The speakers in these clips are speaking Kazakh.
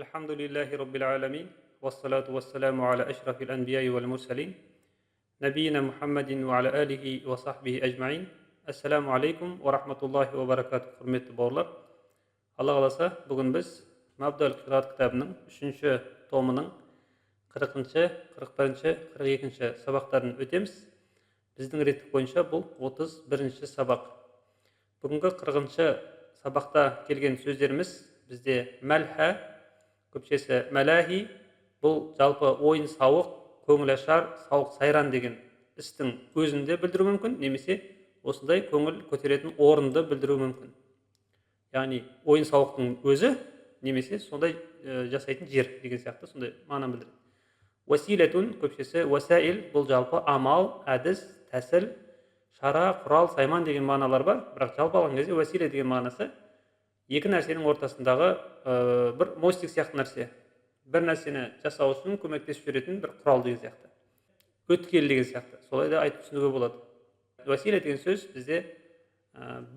الحمد لله رب العالمين والصلاة والسلام على أشرف الأنبياء والمرسلين نبينا محمد وعلى آله وصحبه أجمعين. Assalamu alaikum wa rahmatullahi wa barakatuh. Hürmetli bауырлар. Алла қаласа, бүгін біз Мабдал қират кітабының 3-ші томының 40-ші, 41-ші, 42-ші сабақтарын өтеміз. Біздің реттік бойынша бұл 31-ші сабақ. Бүгінгі 40-ші сабақта келген сөздеріміз бізде мәлха, көпшесі мәләхи, бұл жалпы ойын сауық, көңіл ашар, сауық сайран деген істің өзінде білдіру мүмкін, немесе осындай көңіл көтеретін орынды білдіру мүмкін. Яғни ойын сауықтың өзі, немесе сондай жасайтын жер деген сияқты сондай мағына білдіреді. Уасилетун, көпшесі уасаил, бұл жалпы амал, әдіс, тәсіл, шара, құрал, сайман деген мағыналар бар. Бірақ жалпы алған кезде уасиле деген мағынасы екі нәрсенің ортасындағы бір мостик сияқты нәрсе. Бір нәрсені жасау үшін көмектесіп жүретін бір құрал деген сияқты. Өткел деген сияқты. Солай да айтып түсінуге болады. Уасиле деген сөз бізде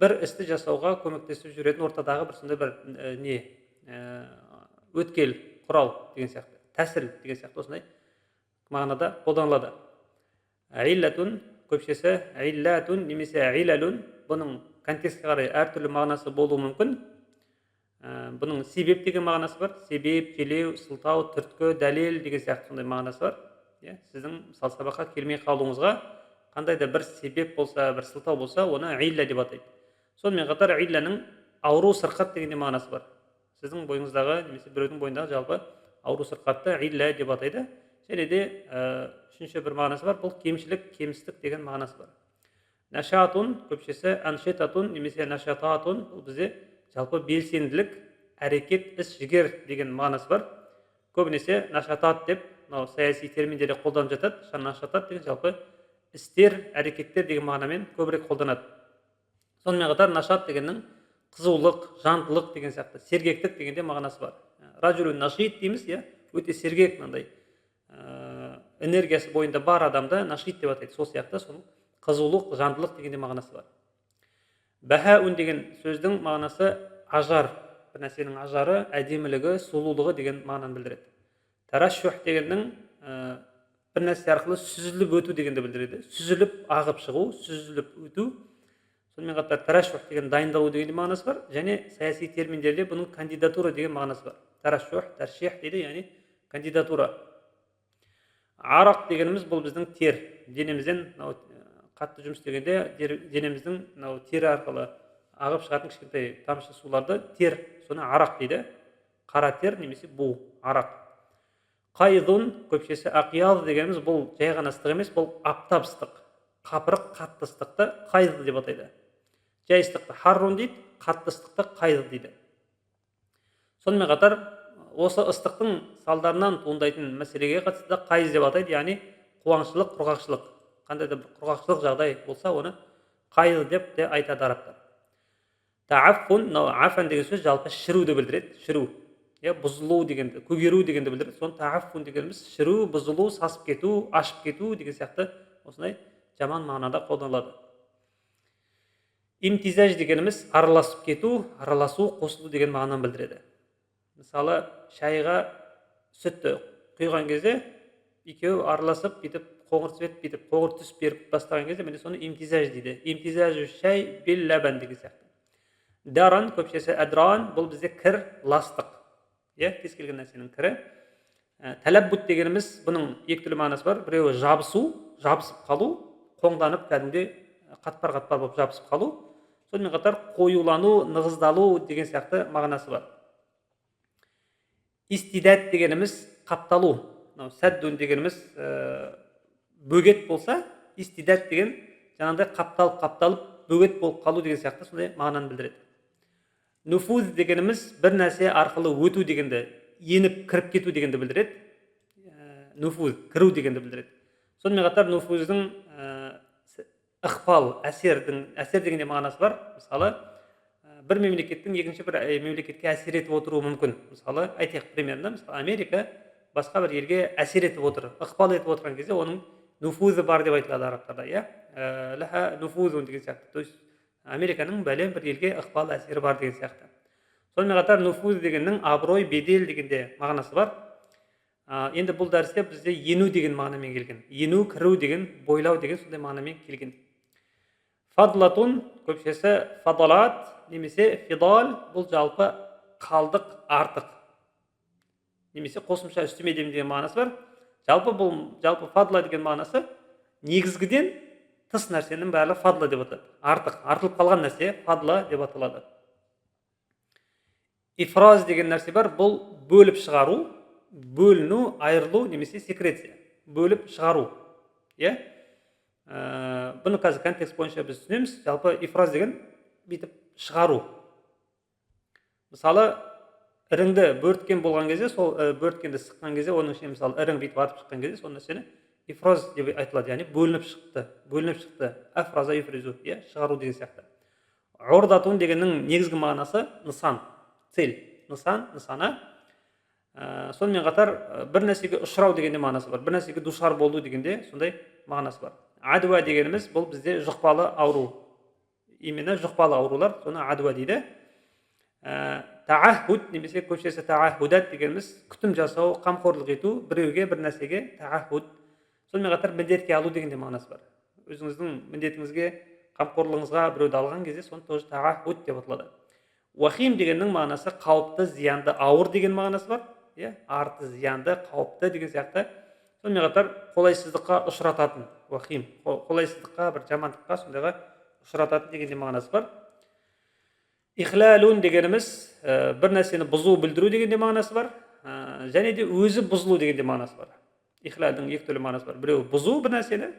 бір істі жасауға көмектесіп жүретін ортадағы бір сондай бір өткел, құрал деген сияқты. Тәсіл деген сияқты осындай мағынада қолданылады. Иллатун, көпшесі иллатун немесе иллалун, бұның контекстке қарай әртүрлі мағынасы болуы мүмкін. Бұның себеп деген мағынасы бар. Себеп, желеу, сылтау, түрткі, дәлел деген сияқты сондай мағынасы бар. Сіздің мысалы сабаққа келмей қалуыңызға қандай да бір себеп болса, бір сылтау болса, оны илля деп атайды. Сонымен қатар илланың ауру сырқат деген мағынасы бар. Сіздің бойыңыздағы немесе біреудің бойындағы жалпы ауру сырқатты илля деп атайды. Және де үшінші бір мағынасы бар. Бұл кемшілік, кемістік деген мағынасы бар. Нашатун, көпшесі аншетатун немесе нашататун, бұл бізде жалпы белсенділік, әрекет, іс, жігер деген мағынасы бар. Көбінесе нашатат деп, саяси терминдерде қолданып жатады. Нашатат деген жалпы істер, әрекеттер деген мағынамен көбірек қолданады. Сонымен қатар нашат дегеннің қызулық, жандылық деген сияқты, сергектік дегенде мағынасы бар. Ражулун нашит дейміз, өте сергек, энергиясы бойында бар адамды нашит деп атайды. Сол сияқты соның қызулық, жандылық дегенде мағынасы бар. Бәхәун деген сөздің мағынасы ажар, бір нәрсенің ажары, әдемілігі, сұлулығы деген мағынаны білдіреді. Тарашшух дегеннің бір нәрсе арқылы сүзіліп өту дегенді білдіреді. Сүзіліп ағып шығу, сүзіліп өту. Сонымен қатар тарашшух деген дайындалу деген мағынасы бар. Және саяси терминдерде бұның кандидатура деген мағынасы бар. Тарашшух, тарших дейді, яғни кандидатура. Арақ дегеніміз бұл біздің тер. Денемізден қатты жұмыс істегенде денеміздің тері арқылы ағып шығатын кішкентай тамшы суларды тер, соны арақ дейді. Қара тер немесе бу, арақ. Қайдун, көпшесі ақиял дегеніміз бұл жай ғана ыстық емес, бұл аптап ыстық, қапырық қатты ыстықты қайды деп атайды. Жай ыстықты харрун дейді, қатты ыстықты қайды дейді. Сонымен қатар осы ыстықтың салдарынан туындайтын мәселеге қатысты қайыз деп атайды, яғни қуаңшылық, құрғақшылық. Қандай да бір құрғақшылық жағдай болса, оны қайыз деп те айтады арабтар. Тааффун, афан деген сөз жалпы шіруді білдіреді, шіру. Бұзылу дегенді, көгеру дегенді білдіреді. Соны тааффун дегеніміз шіру, бұзылу, сасып кету, ашып кету деген сияқты осындай жаман мағынада қолданылады. Имтизаж дегеніміз араласып кету, араласу, қосылу деген мағынаны білдіреді. Мысалы, шайға сүтті құйған кезде екеуі араласып, бүйтіп қоңыр цвет, бүйтіп қоңыр түс беріп бастаған кезде, міне соны имтизаж дейді. Имтизажу шай бел ләбан деген сияқты. Даран, көпшесі әдран, бұл бізде кір, ластық. Кез келген нәрсенің кірі. Тәләббут дегеніміз бұның екі түрлі мағынасы бар. Біреуі жабысу, жабысып қалу, қоңданып кәдімгі қатпар-қатпар болып жабысып қалу. Сонымен қатар қоюлану, нығыздалу деген сияқты мағынасы бар. Истидат дегеніміз қапталу. Сәддун дегеніміз бөгет болса, истидат деген жаңағыдай қапталып, бөгет болып қалу деген сияқты сондай мағынаны білдіреді. Нуфуз дегеніміз бір нәрсе арқылы өту дегенді, еніп кіріп кету дегенді білдіреді. Нуфуз, кіру дегенді білдіреді. Сонымен қатар нуфуздың ықпал, әсер дегенде мағынасы бар. Мысалы, бір мемлекеттің екінші бір мемлекетке әсер етіп отыруы мүмкін. Мысалы, айтайық примерно, мысалы, Америка басқа бір елге әсер етіп отыр, ықпал етіп отырған кезде оның нуфузы бар деп айтылады арабтарда, Лаха нуфузун деген сияқты. То есть Американың бәлем бір елге ықпал әсері бар деген сияқты. Сонымен қатар нуфуз дегеннің абырой, бедел дегенде мағынасы бар. Енді бұл дәрісте бізде ену деген мағынамен келген. Ену, кіру деген, бойлау деген сондай мағынамен келген. Фадлатун көпшесі фадалат немесе фидал, бұл жалпы қалдық, артық. Немесе қосымша үстеме деген мағынасы бар. Жалпы фадла деген мағынасы негізгіден тыс нәрсенің бәрі фадла деп аталады. Артылып қалған нәрсе фадла деп аталады. Ифраз деген нәрсе бар, бұл бөліп шығару, бөліну, айырылу немесе секреция. Бөліп шығару. Бұны қазір контекст бойынша біз түсінеміз. Жалпы ифраз деген бүйтіп шығару. Мысалы, іріңді бөрткен болған кезде, сол бөрткенді сыққан кезде, оның ішіне мысалы ірің бүйтіп атып шыққан кезде, сол нәрсені ифраз деп айтылады, яғни бөлініп шықты. Афраза юфризу, шығару деген сияқты. Урдатун дегеннің негізгі мағынасы нысан, цель, нысана. Сонымен қатар бір нәрсеге ұшырау дегенде мағынасы бар. Бір нәрсеге душар болу дегенде сондай мағынасы бар. Адуа дегеніміз бұл бізде жұқпалы ауру. Именно жұқпалы аурулар, соны адуа дейді. Таахуд немесе көпшесі таахудат дегеніміз күтім жасау, қамқорлық ету, біреуге бір нәрсеге таахуд. Сонымен қатар міндетке алу дегенде мағынасы бар. Өзіңіздің міндетіңізге, қамқорлығыңызға біреуді алған кезде соны тоже таахуд деп аталады. Уахим дегеннің мағынасы қауіпті, зиянды, ауыр деген мағынасы бар. Арты, зиянды, қауіпті деген сияқты. Сонымен қатар қолайсыздыққа ұшырататын, уахим, қолайсыздыққа, бір жамандыққа, сондайға ұшырататын дегенде мағынасы бар. Ихлалун дегеніміз бір нәрсені бұзу, білдіру дегенде мағынасы бар. Және де өзі бұзылу дегенде мағынасы бар. Ихлалдың екі түрлі мағынасы бар. Біреу бұзу бір нәрсені,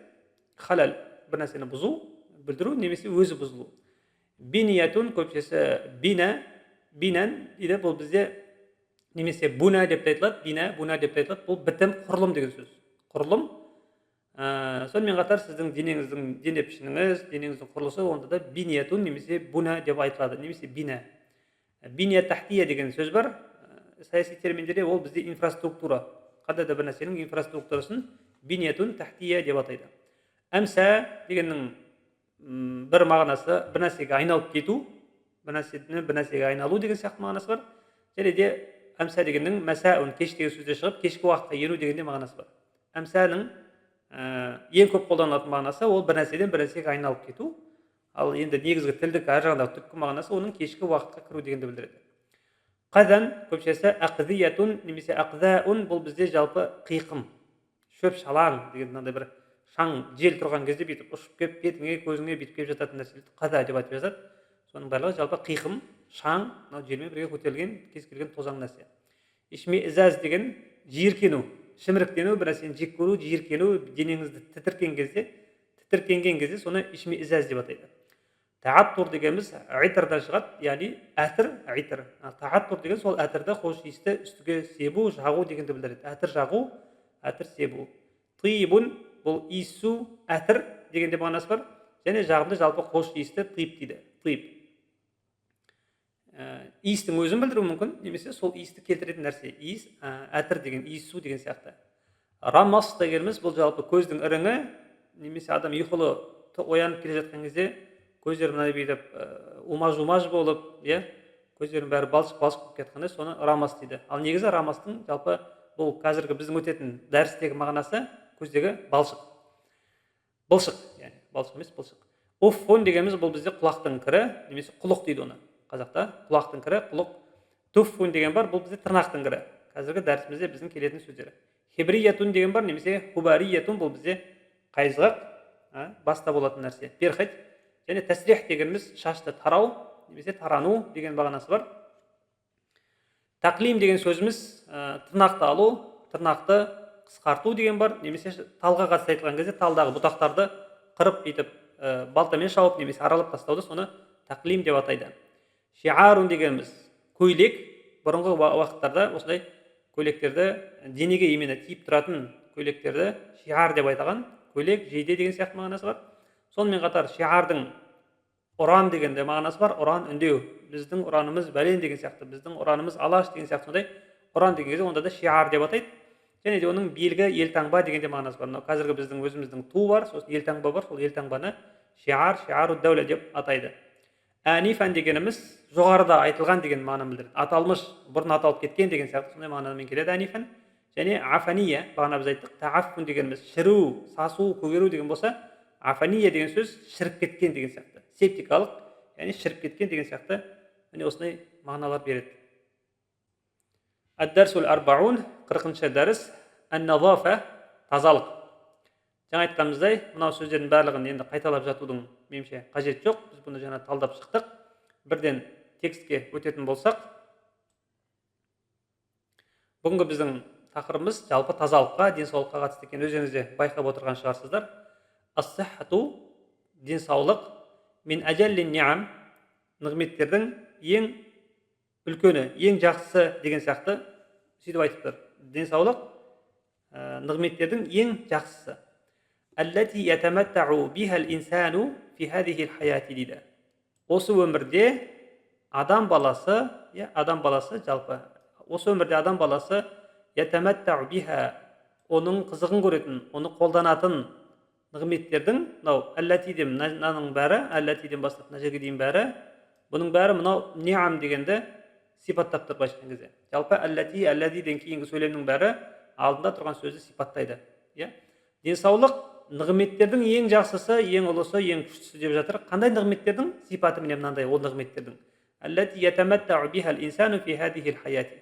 халал бір нәрсені бұзу, білдіру немесе өзі бұзылу. Биниятун көпшесі бинан дейді, бұл бізде немесе буна деп айтылады, буна деп айтылады, бұл бітім, құрылым деген сөз. Құрылым. Сонымен қатар сіздің дене пішініңіз, денеңіздің құрылысы, онда да биниятун немесе буна деп айтылады, немесе бина. Биния тахтия деген сөз бар. Саяси терминдерде ол бізде инфраструктура. Қандай да бір нәрсенің инфраструктурасын биниятун тахтия деп атайды. Әмса дегеннің бір мағынасы бір нәрсеге айналып кету, бір нәрсеге айналу деген сияқты мағынасы бар. Және де әмса дегеннің мәсәун, кеш деген сөзде шығып, кешкі уақытқа ену дегенде мағынасы бар. Әмсаның ең көп қолданылатын мағынасы ол бір нәрседен бір нәрсеге айналып кету. Ал енді негізгі тілдік ар жағындағы түпкі мағынасы оның кешкі уақытқа кіру дегенді білдіреді. Qadan көпшесі aqdiyatun немесе aqdaun, бұл бізде жалпы қиқым, шөп шалаң деген мынандай бір шаң, жел тұрған кезде бүйтіп ұшып келіп бетіңе, көзіңе бүйтіп келіп жататын нәрселерді қада деп айтып жатады. Соның барлығы жалпы қиқым, шаң, мынау желмен бірге көтерілген, кез келген тозаң нәрсе. Ишми'заз деген жиіркену, шіміріктену, бір нәрсені жек көру, жиіркену, денеңізді тітіркенген кезде соны ишми'заз деп атайды. Тааттур дегеніміз айтырдан шығады, яғни айтыр. Тааттур деген сол әтірді хош иісті үстіге себу, жағу дегенді білдіреді. Әтір жағу, әтір себу. Тыйбун, бұл иіссу, әтір дегенде мағынасы бар. Және жағымды жалпы хош иісті тыйып дейді. Тыйып. Иістің өзін білдіру мүмкін, немесе сол иісті келтіретін нәрсе. Иіс, әтір деген, иіссу деген сияқты. Рамас дегеніміз бұл жалпы көздің іріңі, немесе адам ұйқылы оянып келе жатқан кезде көздері мынай бүйтіп умаж болып, көздерінің бәрі балшық болып кетқанда соны рамас дейді. Ал негізі рамастың жалпы бұл қазіргі біздің өтетін дәрістегі мағынасы көздегі балшық. Бұлшық, яғни балшық емес, бұлшық. Уффун дегеніміз бұл бізде құлақтың кірі, немесе құлық дейді оны. Қазақта құлақтың кірі, құлық. Туффун деген бар, бұл бізде тырнақтың кірі. Қазіргі дәрісімізде біздің келетін сөздері. Хибриятун деген бар, немесе хубариятун, бұл бізде қайызғақ, баста болатын нәрсе. Перхет. Және тәсрих дегеніміз шашты тарау, немесе тарану деген мағынасы бар. Тақлим деген сөзіміз тырнақты алу, тырнақты қысқарту деген бар, немесе талға қатысты айтылған кезде талдағы бұтақтарды қырып етіп, балтамен шауып, немесе аралап тастауды соны тақлим деп атайды. Шиарун дегеніміз көйлек, бұрынғы уақыттарда осындай көйлектерді денеге именно тиіп тұратын көйлектерді шиар деп айтаған, көйлек, жейде деген сияқты мағынасы бар. Сонымен қатар шиардың ұран дегенде мағынасы бар, ұран үндеу. Біздің ұранымыз бәлен деген сияқты, біздің ұранымыз алаш деген сияқты сондай ұран деген кезде онда да шиар деп атайды. Және де оның белгі елтаңба дегенде мағынасы бар. Қазіргі біздің өзіміздің ту бар, сосын елтаңба бар, сол елтаңбаны шиару дәуле деп атайды. Әнифән дегеніміз жоғарыда айтылған деген мағынаны білдіреді. Аталмыш бұрын аталып кеткен деген сияқты сондай мағынамен келеді әнифән. Және афания, бағана біз айттық, тааффун дегеніміз шіру, сасу, көгеру деген болса, афания деген сөз шіріп кеткен деген сияқты. Септикалық, яғни шіріп кеткен деген сияқты міне осындай мағыналар береді. Ад-дарсул арбаун, 40-шы дәріс, ан-назафа, тазалық. Жаңа айтқанымыздай, мынау сөздердің барлығын енді қайталап жатудың меніңше қажет жоқ. Біз бұны жаңа талдап шықтық. Бірден текстке өтетін болсақ, бүгінгі біздің тақырыбымыз жалпы тазалыққа, денсаулыққа қатысты екен. Өздеріңіз де байқап отырған шығарсыздар. Ас-сиххату, денсаулық, мин ажаллин ниам, нығметтердің ең үлкені, ең жақсысы деген сияқты сөйтіп айтыптыр. Денсаулық нығметтердің ең жақсысы. Аллати ятаматтау бихал инсану фи хадихи алхаяти дейді. Осы өмірде адам баласы жалпы осы өмірде адам баласы ятаматтау биха, оның қызығын көретін, оны қолданатын нығметтердің, мынау аллатиден мынаның бәрі, аллатиден бастап мына жерге дейін бәрі, бұның бәрі мынау ниам дегенді сипаттап тұр былайша айтқан кезде. Жалпы алладиден кейінгі сөйлемнің бәрі алдында тұрған сөзді сипаттайды. Денсаулық нығметтердің ең жақсысы, ең ұлысы, ең күштісі деп жатыр. Қандай нығметтердің сипаты міне мынандай, ол нығметтердің. Аллати ятаматтау бихал инсану фи хадихи алхаяти.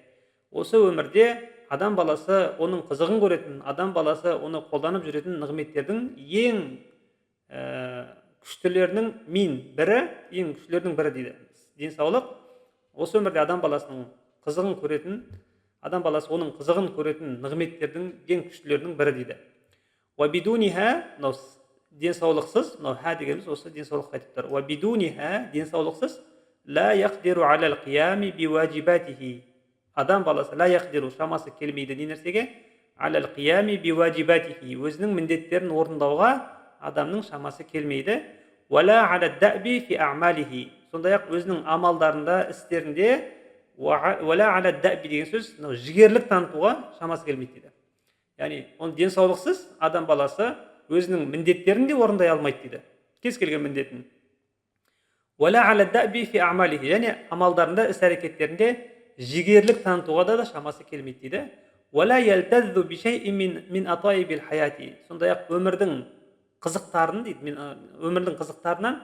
Осы өмірде адам баласы оның қызығын көретін, адам баласы оны қолданып жүретін нығметтердің ең күштілерінің ең күштілерінің бірі дейді. Денсаулық осы өмірде адам баласының қызығын көретін, адам баласы оның қызығын көретін нығметтердің ең күштілерінің бірі дейді. Уабидуниха, денсаулықсыз, ха дегеніміз осы денсаулық айтып тұр. Уабидуниха, денсаулықсыз, ла яқдиру алал қиями биуаджибатихи. Адам баласы ла яқдиру, шамасы келмейді не нәрсеге? Алал қиями биуаджибатихи. Өзінің міндеттерін орындауға адамның шамасы келмейді. Уала алад даъби фи аъмалихи. Сондай-ақ өзінің амалдарында, істерінде, уала алад даъби деген сөз, жігерлік танытуға шамасы келмейді дейді. Яғни, он денсаулықсыз адам баласы өзінің міндеттерін де орындай алмайды дейді. Кез келген міндетін. Уала алад даъби фи аъмалихи. Яғни, амалдарында, іс-әрекеттерінде жігерлік танытуға да шамасы келмейді дейді. Уала ялтаззу бишайин мин атайбил хаяти. Сондай-ақ өмірдің қызықтарын дейді, өмірдің қызықтарынан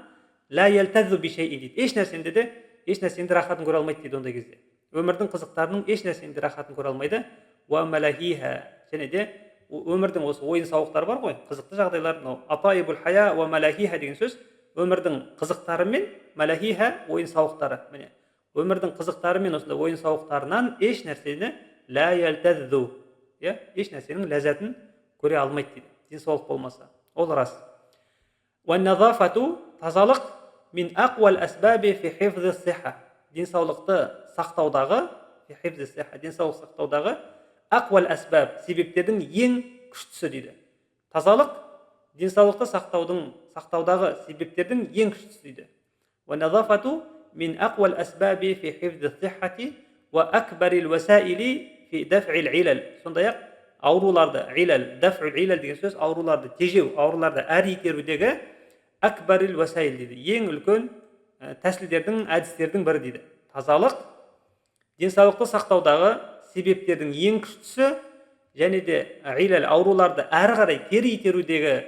ла ялтаззу бишайин дейді. Еш нәрсенде рахатын көре алмайды дейді ондай кезде. Өмірдің қызықтарының еш нәрсенде рахатын көре алмайды. Уа малахиха. Және де өмірдің осы ойын сауықтары бар ғой, қызықты жағдайлар, атайбул хая уа малахиха деген сөз, өмірдің қызықтары мен малахиха ойын сауықтары. Міне, өмірдің қызықтары мен осындай ойын сауықтарынан еш нәрсені ла ялтаззу, еш нәрсенің ләззатын көре алмайды дейді. Денсаулық болмаса. Ол рас. Уа назафату, тазалық, мин ақуал асбаби фи хифзи сиха. Денсаулықты сақтаудағы, фи хифзи сиха, денсаулық сақтаудағы ақуал асбаб, себептердің ең күштісі дейді. Тазалық денсаулықты сақтаудағы себептердің ең күштісі дейді. Уа назафату мин ақуал асбаби фи хифзи сиххати уа акбарил васаили фи даф'ил илал. Сондай-ақ ауруларды, даф'ул илал деген сөз, ауруларды тежеу, ауруларды әрі итерудегі акбарил васаил дейді. Ең үлкен тәсілдердің, әдістердің бірі дейді. Тазалық денсаулықты сақтаудағы себептердің ең күштісі, және де илал, ауруларды әрі қарай кері итерудегі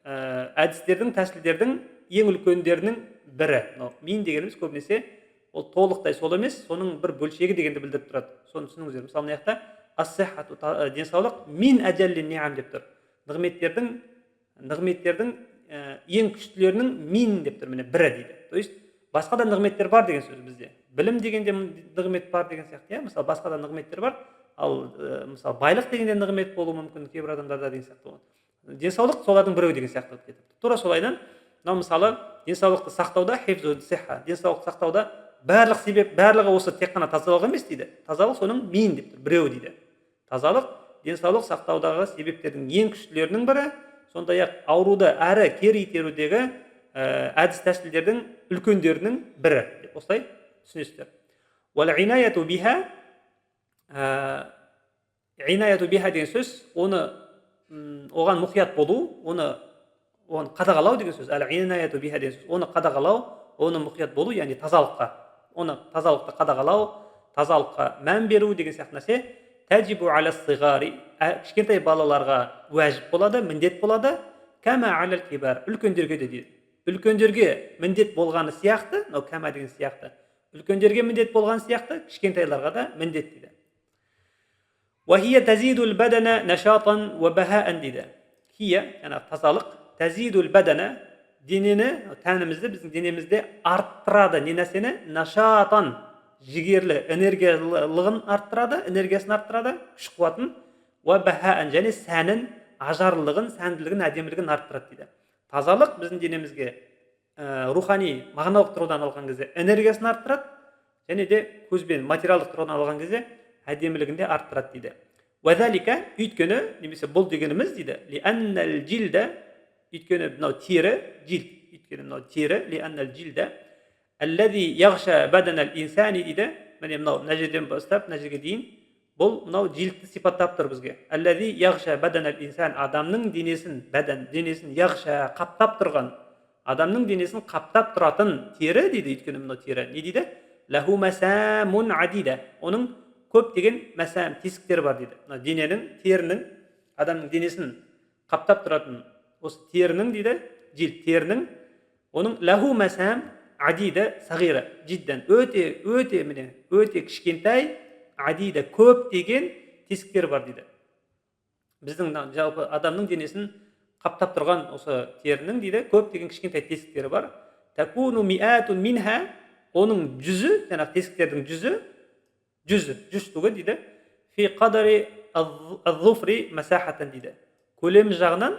әдістердің, тәсілдердің ең үлкендерінің бірі. Мин дегеніміз көбінесе ол толықтай сол емес, соның бір бөлшегі дегенді білдіріп тұрады. Соны түсініңіздер. Мысалы, мына жақта ас-сиххату, денсаулық, мин ажаллин ниам деп тұр. Нығметтердің ең күштілерінің мин деп тұр, міне бірі дейді. То есть басқа да нығметтер бар деген сөз бізде. Білім дегенде нығмет бар деген сияқты, мысалы басқа да нығметтер бар, ал мысалы байлық дегенде нығмет болуы мүмкін кейбір адамдарда деген сияқты болады. Денсаулық солардың біреуі деген сияқты болып кетеді. Тура солайдан, мынау мысалы денсаулықты сақтауда, хифзу сихха, денсаулықты сақтауда барлық себеп, барлығы осы тек қана тазалық емес дейді. Тазалық соның мин деп тұр, біреуі дейді. Тазалық денсаулық сақтаудағы себептердің ең күштілерінің бірі, сондай-ақ ауруды әрі кері итерудегі әдіс тәсілдердің үлкендерінің бірі деп осылай түсінесіздер. Уал инаяту биха, инаяту биха деген сөз, оған мұқият болу, оны қадағалау деген сөз. Ал инаяту биха деген сөз, оны қадағалау, оны мұқият болу, яғни тазалыққа, оны тазалықты қадағалау, тазалыққа мән беру деген сияқты нәрсе тәжибу аля сигари, кішкентай балаларға уәжіп болады, міндет болады, кәма алал кибар, үлкендерге де дейді. Үлкендерге міндет болғаны сияқты, мынау кәма деген сияқты, үлкендерге міндет болған сияқты, кішкентайларға да міндет дейді. وهي تزيد البدن نشاطا وبهاء дейді. Хия, яғни тазалық, тазидул бадана, денені, тәнімізді, біздің денемізде арттырады. Не нәрсені? Нашатан, жігерлі, энергиялығын арттырады, энергиясын арттырады, күш қуатын, уабахаан, және сәнін, ажарлығын, сәнділігін, әдемілігін арттырады дейді. Тазалық біздің денемізге рухани, мағыналық тұрғыдан алған кезде энергиясын арттырады, және де көзбен материалдық тұрғыдан алған кезде әдемілігінде арттырады дейді. Уәзәлика, өйткені, немесе бұл дегеніміз дейді, лиәннәл жилді, өйткені мынау тері, жилд, өйткені мынау тері, лиәннәл жилді, әлләзи яғша бәдәнәл инсани дейді, міне мынау мына жерден бастап, мына жерге дейін, бұл мынау жилдті сипаттап тұр бізге. Әлләзи яғша бәдәнәл инсан, адамның денесін, бәдән, денесін яғша қаптап тұрған, адамның денесін қаптап тұратын тері дейді, өйткені мынау тері, не дейді? Ләху мәсәмун адида, оның көптеген мәсәм, тесіктер бар дейді. Дененің, терінің, адамның денесін қаптап тұратын осы терінің дейді, жилд терінің, оның ләху мәсәм адида сағира, жидден, өте кішкентай, адида көптеген тесіктер бар дейді. Біздің жалпы адамның денесін қаптап тұрған осы терінің дейді, көптеген кішкентай тесіктері бар. Такуну миатун минха, оның жүзі, жаңағы тесіктердің жүз түгі дейді, фи қадари аз-зуфри масахатан дейді. Көлемі жағынан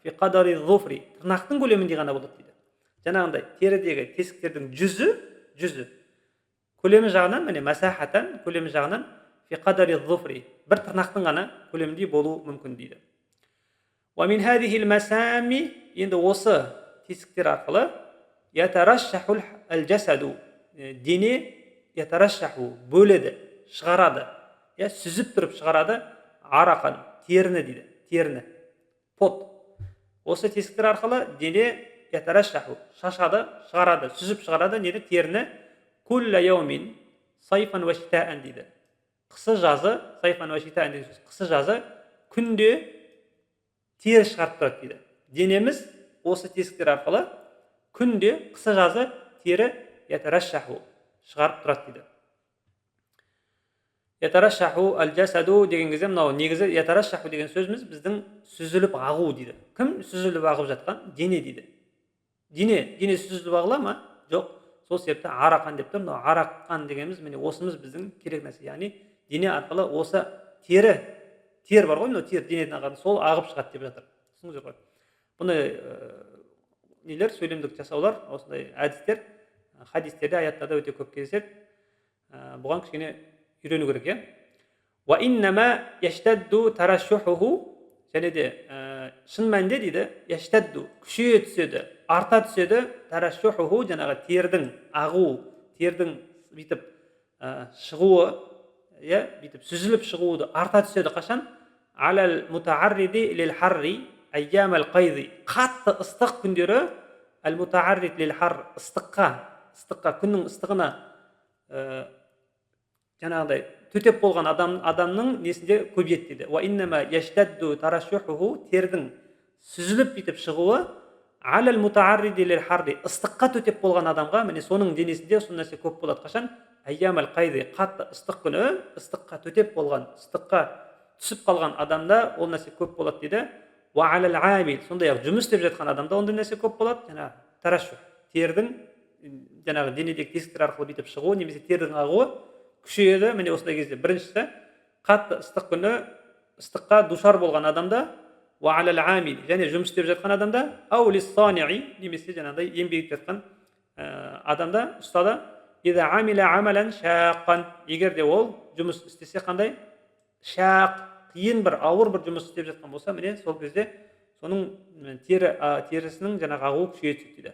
фи қадари аз-зуфри, тырнақтың көлемінде ғана болады дейді. Жаңағындай терідегі тесіктердің жүзі көлемі жағынан, міне масахатан, көлемі жағынан фи қадари аз-зуфри, бір тырнақтың ғана көлемінде болу мүмкін дейді. Ва мин хадихил масами, енді осы тесіктер арқылы ятарашшахул ал-жасаду, дене ятарашшаху, бөледі, шығарады, сүзіп тұрып шығарады, арақан, теріні дейді, теріні, пот. Осы тесіктер арқылы дене ятарашшаху, шашады, шығарады, сүзіп шығарады, неді? Теріні, кулла яумин сайфан ва шитаан дейді. Қысы жазы, сайфан ва шитаан дейді, қысы жазы күнде тері шығарып тұрады дейді. Денеміз осы тесіктер арқылы күнде қысы жазы тері ятарашшаху, шығарып тұрады дейді. Ятарашшаху ал-жасаду деген кезде, мынау негізі ятарашшаху деген сөзіміз біздің сүзіліп ағу дейді. Кім сүзіліп ағып жатқан? Дене дейді. Дене сүзіліп ағыла ма? Жоқ. Сол себепті арақан деп тұр. Мынау араққан дегеніміз міне осымыз біздің керек нәрсе. Яғни дене арқылы осы тер бар ғой, мынау тер денеден ағатын, сол ағып шығады деп жатыр. Түсініңіздер ғой. Бұны нелер, сөйлемдік жасаулар, осындай әдістер хадистерде, аяттарда өте көп кездеседі. Бұған кішкене үйрену керек, Ва иннама яштадду тарашшухуху, және де шын мәнінде дейді, яштадду, күшейе түседі, арта түседі, тарашшухуху, жаңағы тердің ағу, тердің бүйтіп шығуы, бүйтіп сүзіліп шығуы арта түседі қашан? Алал мутаарриди лил харри айямал қайзи, қатты ыстық күндері, әл мутааррид лил хар, ыстыққа, күннің ыстығына жаңағыдай төтеп болған адамның несінде көбейеді дейді. Ва иннама яштадду тарашшухуху, тердің сүзіліп бүйтіп шығуы, алал мутаарриди лил харри, ыстыққа төтеп болған адамға, міне соның денесінде сол нәрсе көп болады. Қашан? Айямал қайзи, қатты ыстық күні, ыстыққа төтеп болған, ыстыққа түсіп қалған адамда ол нәрсе көп болады дейді. Ва алал амил, сондай-ақ жұмыс істеп жатқан адамда ондай нәрсе көп болады. Жаңағы тарашшух, тердің жаңағы денедегі тесіктер арқылы бүйтіп шығуы, немесе тердің ағуы күшейеді. Міне осындай кезде біріншісі қатты ыстық күні ыстыққа душар болған адамда, ва алал амил, және жұмыс істеп жатқан адамда, ау лиссании, немесе жаңағыдай еңбек етіп жатқан адамда, ұстада, ида амила амалан шаққан, егер де ол жұмыс істесе қандай? Шақ, қиын бір, ауыр бір жұмыс істеп жатқан болса, міне сол кезде соның терісінің жаңағы ағуы күшейе түседі дейді.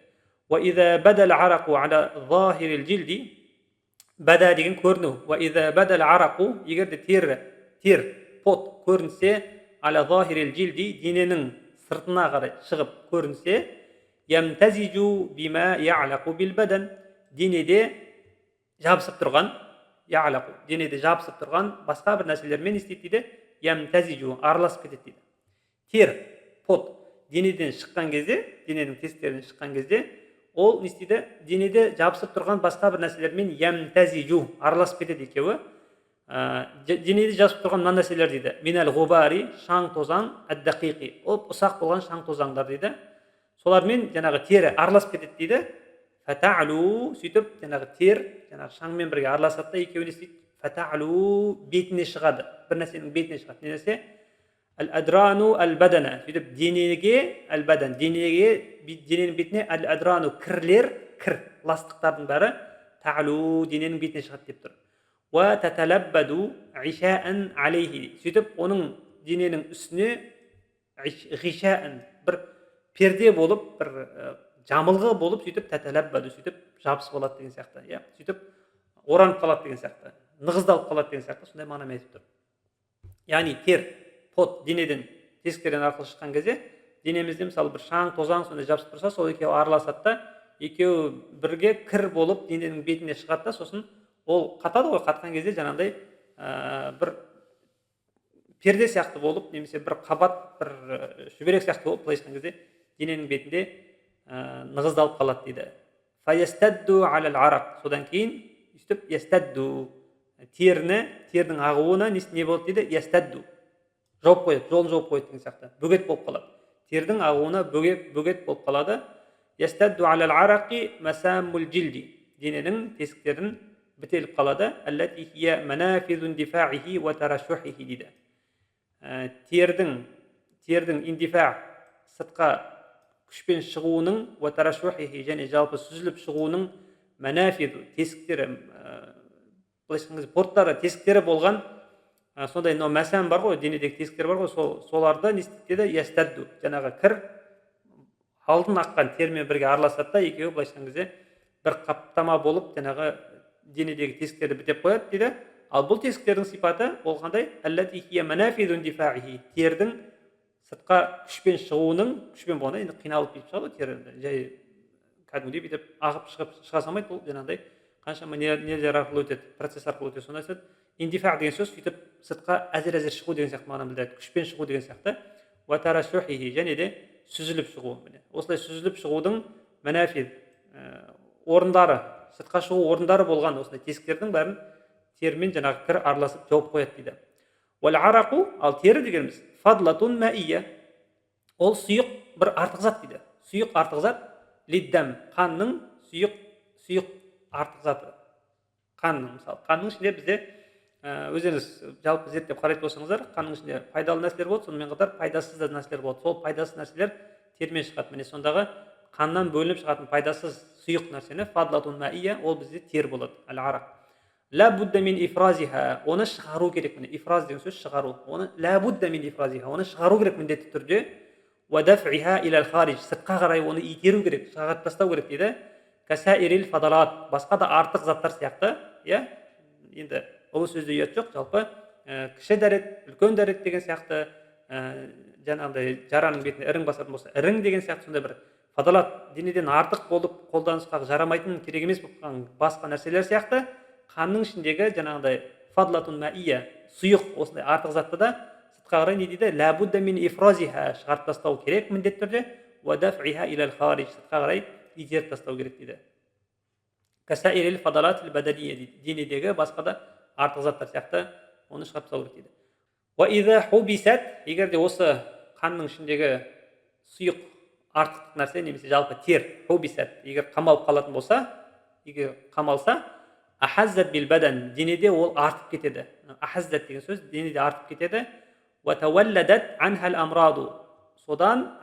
Ва ида бадал арақу ала захирил жилди, бада деген көріну. Ва ида бадал арақу, егер де тер, пот көрінсе, ала захирил жилди, дененің сыртына қарай шығып көрінсе, Ямтазижу бима я'лaqu bil badan. Денеде жабысып тұрған, я'лaqu, денеде жабысып тұрған басқа бір нәрселермен не істейді дейді? Ямтазижу, араласып кетеді дейді. Тер, пот денеден шыққан кезде, дененің тесіктерінен шыққан кезде, ол не істейді? Денеде жабысып тұрған басқа бір нәрселермен ямтазижу, араласып кетеді екеуі. Денеде жабысып тұрған мына нәрселер дейді. Минал ғубари, шаң тозаң, әд-дақиқи, ол ұсақ болған шаң тозаңдар дейді. Солармен жаңағы тері араласып кетеді дейді. Фатa'лу, сөйтіп жаңағы тер, жаңағы шаңмен бірге араласады да екеуі не істейді? Фатa'лу, бетіне шығады. Бір нәрсенің бетіне шығады. Не нәрсе? Әл-адрану әл-бадана. Сөйтіп денеге әл-бадан, дененің бетіне әл-адрану, кірлер, кір, ластықтардың бәрі ta'лу, дененің бетіне шығады деп тұр. Ва таталаббаду ишаан алейхи. Сөйтіп оның дененің үстіне ғишаан, бір перде болып, бір жамылғы болып, сөйтіп таталаббаду, сөйтіп жабысып алады деген сияқты. Сөйтіп оранып қалады деген сияқты. Нығыздалып қалады деген сияқты. Сондай мағынамен айтып тұр. Яғни тер, пот денеден, тесіктерден арқылы шыққан кезде, денемізде мысалы бір шаң, тозаң сондай жабысып тұрса, сол екеуі араласады да, екеуі бірге кір болып дененің бетіне шығады да, сосын ол қатады ғой, қатқан кезде жаңағыдай бір перде сияқты болып, немесе бір қабат, бір шүберек сияқты болып, былай айтқан кезде дененің бетінде нығыздалып қалады дейді. Фаястадду алал арақ. Содан кейін өстіп ястадду, тердің ағуына не болады дейді? Ястадду, жауып қояды, жолын жауып қояды деген сияқты, бөгет болып қалады. Тердің ағуына бөгет болып қалады. Ястадду алал арақи масамул жилди. Дененің тесіктерін бітеліп қалады. Аллати хия манафизу индифаихи ва тарашухихи дейді. Тердің индифа, сыртқа күшпен шығуының, ва тарашухихи, және жалпы сүзіліп шығуының манафизу, тесіктері, порттары, тесіктері болған, сондай мәсәм бар ғой, денедегі тесіктер бар ғой, соларды не істейді? Ястадду, жаңағы кір алдын аққан термен бірге араласады да, екеуі былай айтқан кезде бір қаптама болып, жаңағы денедегі тесіктерді бітеп қояды дейді. Ал бұл тесіктердің сипаты ол қандай? Аллати хия манафизу индифаихи, тердің сыртқа күшпен шығуының, күшпен болғанда енді қиналып кетіп шығады, тері жай кәдімгідей бүйтіп ағып шыға салмайды, ол жаңағыдай қаншама нелер арқылы өтеді, процесс арқылы өтеді. Сонда айтады, индифа деген сөз сөйтіп сыртқа әзер шығу деген сияқты мағынаны білдіреді, күшпен шығу деген сияқты. Ва тарашухихи, және де сүзіліп шығу. Осылай сүзіліп шығудың манафид орындары, сыртқа шығу орындары болған осындай тесіктердің бәрін термен жаңағы кір араласып жауып қояды дейді. Уәл арақу, ал тері дегеніміз фадлатун маия, ол сұйық бір артық зат дейді. Сұйық артық зат, лиддам, қанның сұйық артық заты. Қанның, мысалы, қанның ішінде бізде өздеріңіз жалпы зерттеп қарайтын болсаңыздар, қанның ішінде пайдалы нәрселер болады, сонымен қатар пайдасыз да нәрселер болады. Сол пайдасыз нәрселер термен шығады. Міне сондағы қаннан бөлініп шығатын пайдасыз сұйық нәрсені фадлатун маия, ол бізде тер болады. Ал-арақ. Ла будда мин ифразиха, оны шығару керек. Міне ифраз деген сөз шығару. Оны ла будда мин ифразиха, оны шығару керек міндетті түрде. Ва дафиха илал хариж, сыртқа қарай оны итеру керек, шығарып тастау керек дейді. Касаирил фадалат, басқа да артық заттар сияқты, енді ол сөзде ұят жоқ, жалпы кіші дәрет, үлкен дәрет деген сияқты, жаңағыдай жараның бетіне ірің басатын болса, ірің деген сияқты сондай бір фадалат, денеден артық болып қолданысқа жарамайтын, керек емес болған басқа нәрселер сияқты, қанның ішіндегі жаңағыдай фадлатун маия, сұйық осындай артық затты да сыртқа қарай не дейді? Ла будда мин ифразиха, шығарып тастау керек міндетті түрде. Ва дафиха илал хариж, сыртқа қарай итеріп тастау керек дейді. Касаирил фадалат бадания, денедегі басқа да артық заттар сияқты оны шығарып тастау керек дейді. Ва иза хубисат, егер де осы қанның ішіндегі сұйық артық нәрсе немесе жалпы тер, хубисат, егер қамалып қалатын болса, егер қамалса, ахаззат бил бадан, денеде ол артып кетеді. Ахаззат деген сөз денеде артып кетеді. Ва тавалладат анхал амраду, содан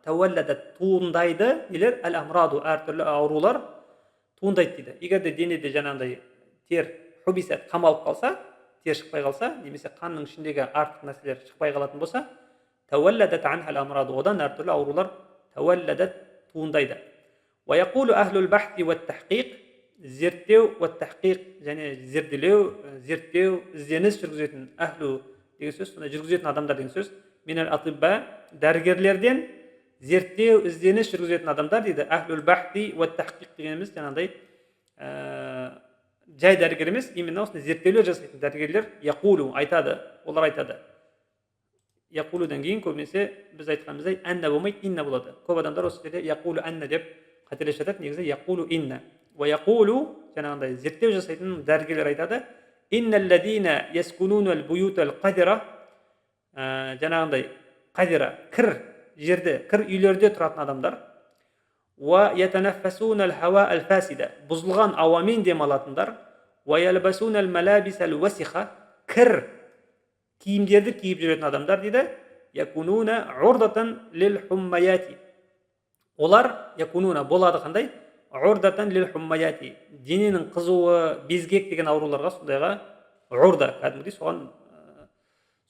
тавалладат туындайды нелер? Ал амраду, әртүрлі аурулар туындайды дейді. Егер де денеде жаңағыдай тер хубисат қамалып қалса, тер шықпай қалса, немесе қанның ішіндегі артық нәрселер шықпай қалатын болса, тавалладат анхал амраду, одан әртүрлі аурулар тавалладат туындайды. Ва яқулу ахлул бахти ва тахқиқ, зерттеу ва тахқиқ, және зерделеу, зерттеу, ізденіс жүргізетін ахлу деген сөз, сонда жүргізетін адамдар деген сөз. Минал атибба, дәрігерлерден, зерттеу ізденіс жүргізетін адамдар дейді. Ахлул бахти уа тахқиқ дегеніміз жаңағыдай жай дәрігер емес, именно осындай зерттеулер жасайтын дәрігерлер яқулу айтады, олар айтады. Яқулудан кейін көбінесе біз айтқанымыздай әнна болмайды, инна болады. Көп адамдар осы жерде яқулу әнна деп қателесіп жатады. Негізі яқулу инна. Уа яқулу жаңағыдай зерттеу жасайтын дәрігерлер айтады. Инналлазина яскунунал буютал қадира, жаңағыдай қадира кір жерде, кір үйлерде тұратын адамдар. Уа ятанаффасунал хауа ал фасида, бұзылған ауамен демалатындар. Уа ялбасунал малабисал васиха, кір киімдерді киіп жүретін адамдар дейді. Якунуна урдатан лил хуммаяти, олар якунуна болады қандай? Урдатан лил хуммаяти, дененің қызуы, безгек деген ауруларға, сондайға урда, кәдімгідей соған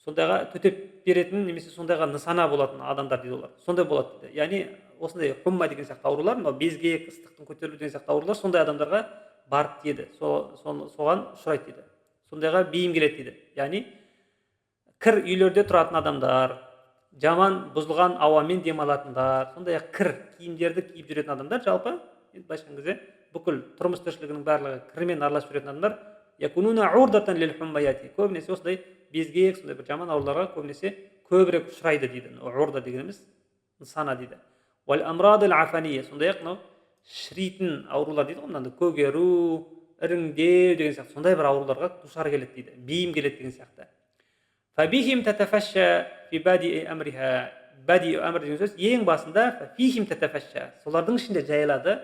сондайға төтеп беретін немесе сондайға нысана болатын адамдар дейді олар. Сондай болады дейді. Яғни осындай хумма деген сияқты аурулар, мынау безгек, ыстықтың көтерілу деген сияқты аурулар сондай адамдарға барып тиеді. Соған ұшырайды дейді. Сондайға бейім келеді дейді. Яғни кір үйлерде тұратын адамдар, жаман бұзылған ауамен демалатындар, сондай-ақ кір киімдерді киіп жүретін адамдар, жалпы былайша айтқан кезде бүкіл тұрмыс тіршілігінің барлығы кірмен араласып жүретін адамдар, якунуна урдатан лил хуммаяти, көбінесе осындай безгек, сондай бір жаман ауруларға көбінесе көбірек ұшырайды дейді. Урда дегеніміз нысана дейді. Вал амрадил афания, сондай-ақ мынау шіритін аурулар дейді ғой, мынандай көгеру, іріңдеу деген сияқты сондай бір ауруларға душар келеді дейді, бейім келеді деген сияқты. Фабихим татафашша фи бади амриха, бади амр деген сөз ең басында фихим татафашша, солардың ішінде жайылады.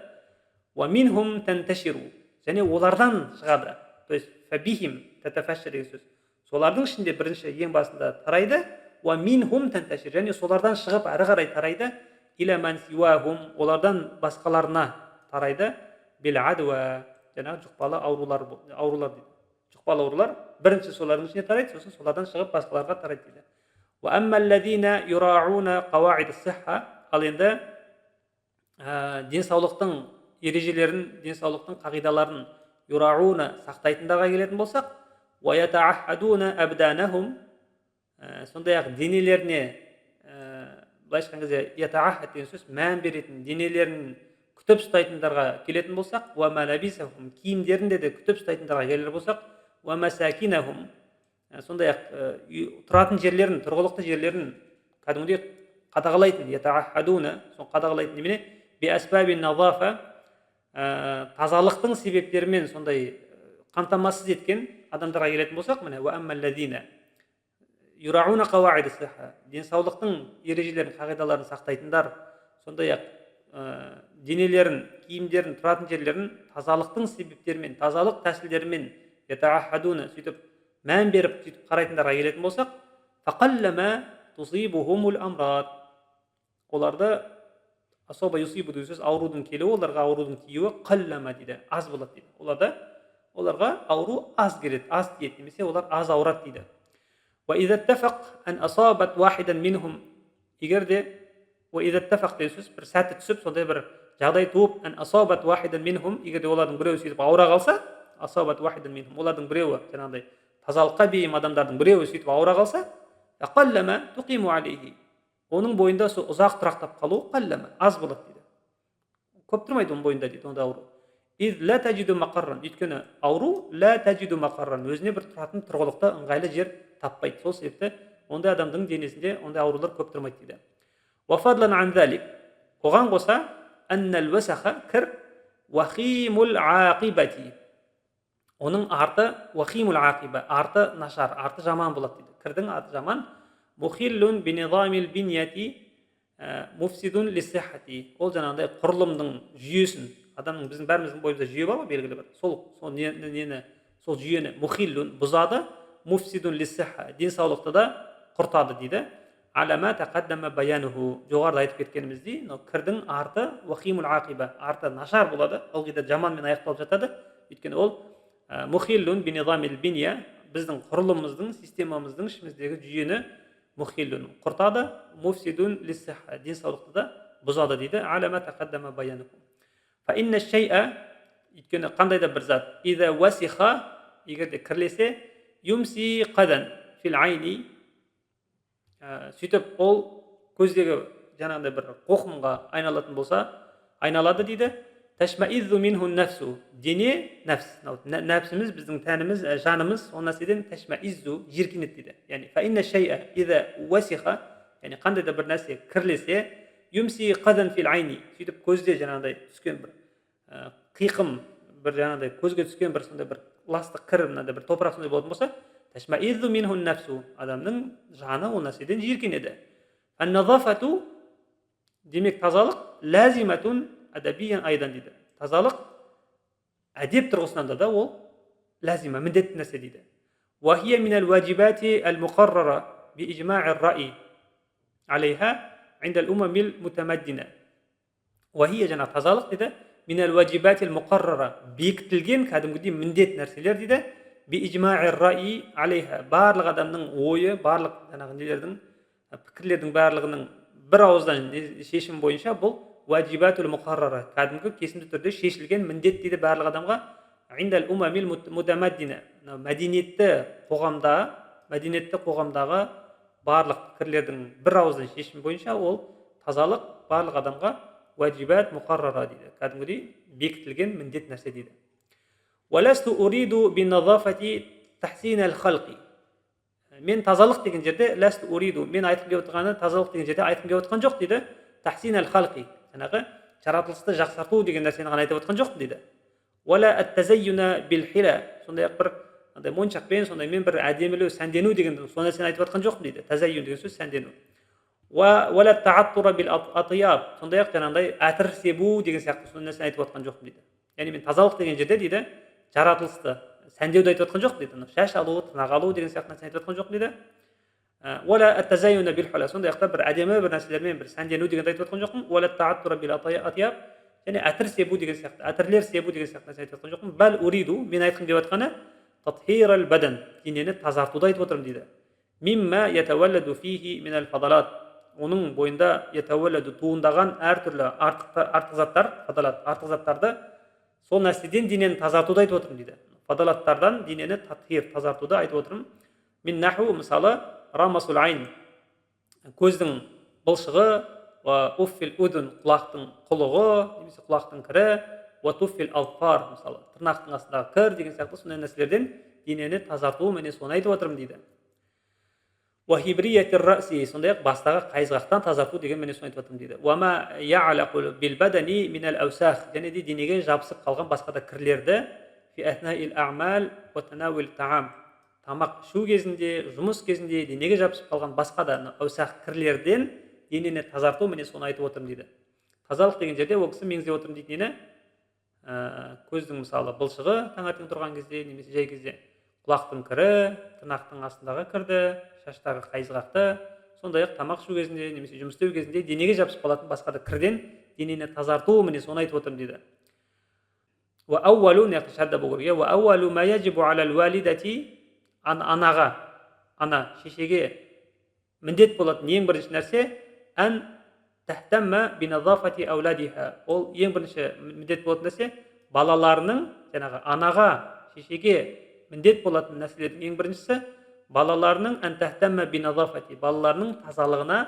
Ва минхум танташиру, және олардан шығады. То есть фабихим татафашша деген сөз солардың ішінде бірінші ең басында тарайды. Ва минхум танташир, және солардан шығып ары қарай тарайды. Иля ман сиуахум, олардан басқаларына тарайды. Бил адва, жаңағы жұқпалы аурулар дейді. Жұқпалы аурулар бірінші солардың ішіне тарайды, сосын солардан шығып басқаларға тарайды дейді. Ва аммаллазина юрауна қауаид ас-сихха, ал енді денсаулықтың ережелерін, денсаулықтың қағидаларын юрауна сақтайтындарға келетін болсақ, ва ятаахадуна абданахум, сондай-ақ денелеріне, былайша айтқан кезде ятаахад деген сөз мән беретін, денелерін күтіп ұстайтындарға келетін болсақ, ва малабисахум, киімдерінде де күтіп ұстайтындарға келер болсақ, ва масакинахум, сондай-ақ тұратын жерлерін, тұрғылықты жерлерін кәдімгідей қадағалайтын, ятаахадуна, сон қадағалайтын немене? Би асбабин назафа, тазалықтың себептерімен сондай қамтамасыз еткен адамдарға келетін болсақ, міне ва аммаллазина юрауна қауаид ас-сихха, денсаулықтың ережелерін, қағидаларын сақтайтындар, сондай-ақ денелерін, киімдерін, тұратын жерлерін тазалықтың себептерімен, тазалық тәсілдерімен ятаахадуна, сөйтіп мән беріп сөйтіп қарайтындарға келетін болсақ, фақаллама тусибухумул амрад, оларды асоба юсибу деген сөз аурудың келуі, оларға аурудың тиюі қаллама дейді, аз болады дейді. Оларға ауру аз келеді, аз тиеді, немесе олар аз ауырады дейді. Ва иза аттафақ ан асабат вахидан минхум, егер де ва иза аттафақ деген сөз бір сәті түсіп, сондай бір жағдай туып, ан асабат вахидан минхум, егер де олардың біреуі сөйтіп ауыра қалса, асабат вахидан минхум, олардың біреуі жаңағыдай тазалыққа бейім адамдардың біреуі сөйтіп ауыра қалса, қаллама туқиму алейхи, оның бойында сол ұзақ тұрақтап қалу қаллама, аз болады дейді. Көп тұрмайды оның бойында дейді, онда ауру. Из ла таджиду мақарран, өйткені ауру ла таджиду мақарран, өзіне бір тұратын тұрғылықты ыңғайлы жер таппайды. Сол себепті ондай адамның денесінде ондай аурулар көп тұрмайды дейді. Ва фадлан ан залик, оған қоса аннал васаха, кір, вахимул ақибати, оның арты вахимул ақиба, арты нашар, арты жаман болады дейді. Кірдің арты жаман. Мухиллун бинизамил биньяти муфсидун лиссихати, ол жаңағыдай құрылымның жүйесін, адамның, біздің бәріміздің бойымызда жүйе бар ғой, белгілі бір, сол жүйені мухиллун бұзады, муфсидун лиссиха, денсаулықты да құртады дейді. Алама тақаддама баянуху, жоғарыда айтып кеткеніміздей, кірдің арты вахимул ақиба, арты нашар болады, ылғида жаманмен аяқталып жатады. Өйткені ол мухиллун бинизамил бинья, біздің құрылымымыздың, системамыздың ішіміздегі жүйені мухиллун құртады, муфсидун лиссиха, денсаулықты да бұзады дейді. Алама тақаддама баянуху. Фа инна шай'a, өйткені қандай да бір зат, иза васиха, егер де кірлесе, юмси qadan fil ayni, сөйтіп ол көздегі жаңағыдай бір қоқымға айналатын болса, айналады дейді. Ташмаизу минху нафсу, дене нәпс, нәпсіміз, біздің тәніміз, жанымыз ол нәрседен ташмаизу, жиіркенеді дейді. Яғни фа инна шай'a иза уасиха, яғни қандай да бір нәрсе кірлесе, юмси qadan fil ayni, сөйтіп көзде жаңағыдай түскен бір қиқым, бір жаңағыдай көзге түскен бір сондай бір ластық кір, мынандай бір топырақ сондай болатын болса, ташмаизу минху нафсу, адамның жаны ол нәрседен жиіркенеді. Ан-назафату, демек тазалық, лазиматун адабиян айдан дейді. Тазалық әдеп тұрғысынан да ол лазима, міндетті нәрсе дейді. Вахия минал ваджибати ал-муқаррара би ижма'i ар-ра'i алейха инда ал-умамил мутамаддина. Вахия жаңа тазалық дейді, минал ваджибати ал-муқаррара, бекітілген кәдімгідей міндет нәрселер дейді, би ижма'i ар-ра'i алейха, барлық адамның ойы, барлық жаңағы нелердің, пікірлердің барлығының бір ауыздан шешім бойынша бұл ваджибатул муқаррара, кәдімгі кесімді түрде шешілген міндет дейді барлық адамға. Индал умамил мутамаддина, мәдениетті қоғамдағы барлық пікірлердің бір ауыздан шешім бойынша ол тазалық барлық адамға ваджибат муқаррара дейді, кәдімгідей бекітілген міндет нәрсе дейді. Валасту уриду бинназафати тахсин ал-халқи, мен тазалық деген жерде ласту уриду, мен айтқым келіп отырғаны тазалық деген жерде айтқым келіп отырған жоқ дейді. Тахсин ал-халқи, жаңағы жаратылысты жақсарту деген нәрсені ғана айтып отқан жоқпын дейді. Уала ат-тазайюна бил-хила, сондай-ақ бір моншақпен, сондай мен бір әдемілеу, сәндену деген сол нәрсені айтып отқан жоқпын дейді. Тазайюн деген сөз сәндену. Уала тааттура бил-атияб, сондай-ақ жаңағыдай әтір себу деген сияқты сол нәрсені айтып отқан жоқпын дейді. Яғни мен тазалық деген жерде дейді, жаратылысты сәндеуді айтып отқан жоқпын дейді. Шаш алу, тырнақ алу деген сияқты нәрсені айтып отқан жоқпын дейді. Уала ат-тазайюна бил-хула, сондай-ақ бір әдемі бір нәрселермен бір сәндену дегенді айтып отқан жоқпын. Уала тааттура бил-атияб, және әтір себу деген сияқты, әтірлер себу деген сияқты нәрсе айтып отқан жоқпын. Бәл уриду, мен айтқым келіп отқаны татхир ал-бадан, денені тазартуды айтып отырмын дейді. Мимма ятавалладу фихи мин ал-фадалат, оның бойында ятавалладу туындаған әртүрлі артық заттар, фадалат, артық заттарды сол нәрседен денені тазартуды айтып отырмын дейді. Фадалаттардан денені татхир, тазартуды айтып отырмын. Мин наху, мысалы рамасул айн, көздің бұлшығы, уффил удун, құлақтың құлығы, немесе құлақтың кірі, туффил алфар, мысалы тырнақтың астындағы кір деген сияқты сондай нәрселерден денені тазарту, мен соны айтып отырмын дейді. Вахибриятир раси, сондай-ақ бастағы қайызғақтан тазарту деген мен соны айтып отырмын дейді. Уама я'алақу бил бадани минал аусах, және де денеге жабысып қалған басқа да кірлерді фи аthnail a'mal ва танауил таам, тамақ ішу кезінде, жұмыс кезінде денеге жабысып қалған басқа да аусах кірлерден денені тазарту, мен соны айтып отырмын дейді. Тазалық деген жерде ол кісі меңзеп отырмын дейді нені? Көздің мысалы бұлшығы таңертең тұрған кезде, немесе жай кезде құлақтың кірі, тырнақтың астындағы кірді, шаштағы қайызғақты, сондай-ақ тамақ ішу кезінде, немесе жұмыс істеу кезінде денеге жабысып қалатын басқа да кірден денені тазарту, мен соны айтып отырмын дейді. Ва ауалу, не шадда болу керек. Ва ауалу ма яджибу алал валидати, анаға, ана шешеге міндет болатын ең бірінші нәрсе ан тахтамма биназафати ауладиха, ол ең бірінші міндет болатын нәрсе балаларының, жаңағы анаға, шешеге міндет болатын нәрселердің ең біріншісі балаларының ан тахтамма биназафати, балаларының тазалығына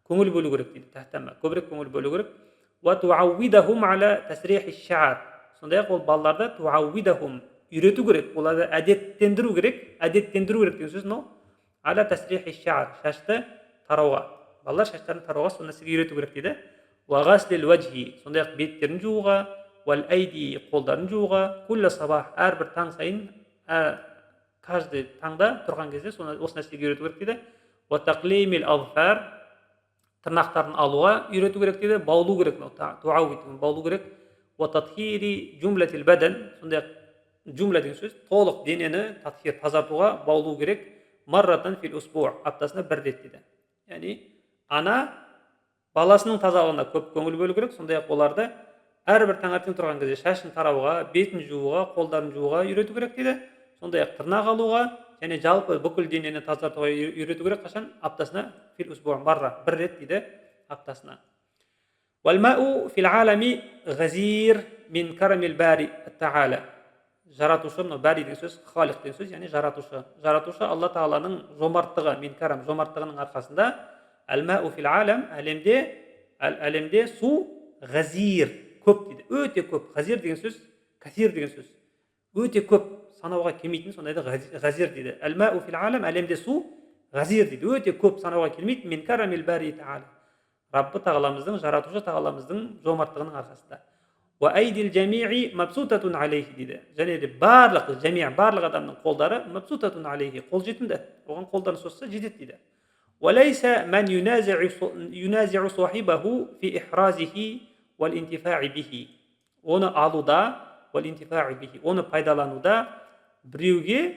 көңіл бөлу керек дейді. Тахтамма, көбірек көңіл бөлу керек. Ва туауидахум ала тасрихи ша'r, сондай-ақ ол балаларды туауидахум, үйрету керек, оларды әдеттендіру керек деген сөз мынау. Ала тасрихи ша'r, шашты тарауға, балалар шаштарын тарауға сол нәрсеге үйрету керек дейді. Ва ғаслил ваджхи, сондай-ақ беттерін жууға, вал айди, қолдарын жууға, кулла сабах, әрбір таң сайын, каждый таңда тұрған кезде осы нәрсеге үйрету керек дейді. Ва тақлимил азфар, тырнақтарын алуға үйрету керек дейді, баулу керек, баулу керек. Ва татхири жумлатил бадан, сондай-ақ жумла деген сөз толық денені татхир, тазартуға баулу керек. Марратан фил усбу, аптасына бір рет дейді. Яғни ана баласының тазалығына көп көңіл бөлу керек, сондай-ақ оларды әрбір таңертең тұрған кезде шашын тарауға, бетін жууға, қолдарын жууға үйрету керек дейді. Сондай-ақ тырнақ алуға және жалпы бүкіл денені тазартуға үйрету керек. Қашан? Аптасына фил усбу марра, бір рет дейді аптасына. Вал мау фил алами ғазир мин карамил бари ат-та'ала, жаратушы, мынау бәри деген сөз, халиқ деген сөз, яғни жаратушы. Жаратушы Алла Тағаланың жомарттығы, мин карам, жомарттығының арқасында, әл-мәу фил алам, әлемде Әлемде су ғазир, көп дейді, өте көп. Ғазир деген сөз, кәсир деген сөз. Өте көп, санауға келмейтін, сондайды ғазир дейді. Әл-мәу фил алам, әлемде су ғазир дейді, өте көп, санауға келмейді. Мин карамил бари таала. Раббы тағаламыздың, жаратушы тағаламыздың жомарттығының арқасында. Уа айдил жамии мабсутатун алейхи дейді. Және де барлық барлық адамның қолдары мабсутатун алейхи, қолжетімді. Оған қолдарын созса жетеді дейді. وليس من ينازع صاحبه في إحرازه والانتفاع به. Оны алуда, والانتفاع به. Оны пайдалануда біреуге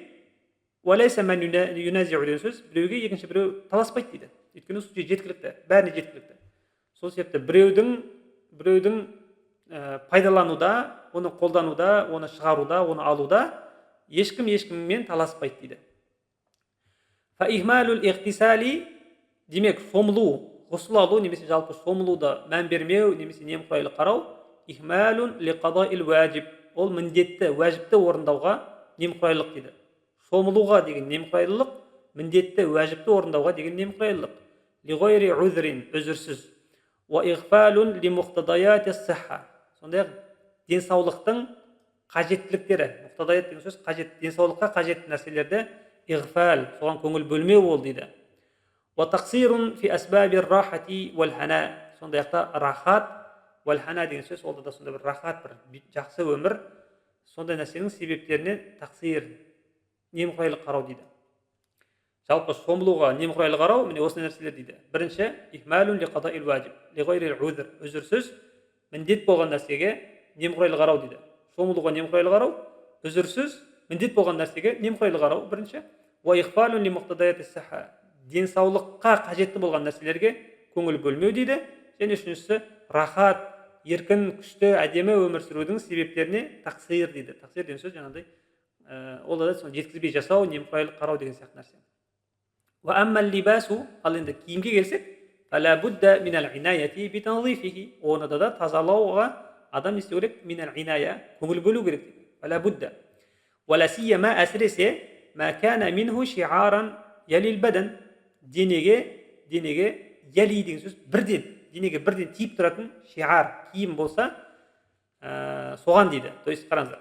وليس من ينازع деген сөз, біреуге екінші біреу таласпайды дейді. Өйткені су жеткілікті, бәріне жеткілікті. Сол себепті біреудің пайдалануда, оны қолдануда, оны шығаруда, оны алуда ешкіммен таласпайды дейді. Фаихмалул иғтисали, демек шомылу, ғұсыл алу немесе жалпы шомылуды мән бермеу немесе немқұрайлы қарау, ихмалун лиқадаил уәжиб, ол міндетті, уәжіпті орындауға немқұрайлық дейді. Шомылуға деген немқұрайлылық, міндетті, уәжіпті орындауға деген немқұрайлылық. Лиғойри узрин, үзірсіз. Ва иғфалун лимуқтадаяти сахха, сондай денсаулықтың қажеттіліктері, мұқтадаят деген сөз қажет, денсаулыққа қажетті нәрселерді иғфал, соған көңіл бөлмеу ол дейді. Ва тақсирун фи асбабир рахати вал хана, сондай-ақ рахат вал хана деген сөз, ол да сондай бір рахат, бір жақсы өмір, сондай нәрсенің себептеріне тақсир, немқұрайлы қарау дейді. Жалпы шомылуға немқұрайлы қарау, міне осы нәрселер дейді. Бірінші, ихмалун лиқадаил уәжиб, лиғойрил узр, үзірсіз, міндет болған нәрсеге немқұрайлы қарау дейді. Шомылуға немқұрайлы қарау, үзірсіз, міндет болған нәрсеге немқұрайлы қарау бірінші. Ва ихфалун лимуқтадаяти сахха, денсаулыққа қажетті болған нәрселерге көңіл бөлмеу дейді. Және үшіншісі, рахат, еркін, күшті, әдемі өмір сүрудің себептеріне тақсир дейді. Тақсир деген сөз жаңағыдай, ол да жеткізбей жасау, немқұрайлы қарау деген сияқты нәрсе. Ва аммал либасу, ал енді киімге келсек, фала будда минал инаяти битанзифихи, оны да тазалауға адам не істеу керек? Минал иная, көңіл бөлу керек дейді. Фала будда. Вала сiyama әсіресе ма кана минху шиаран ялил бадан, денеге яли деген сөз бірден, денеге бірден тиіп тұратын шиар, киім болса, соған дейді. То есть қараңыздар.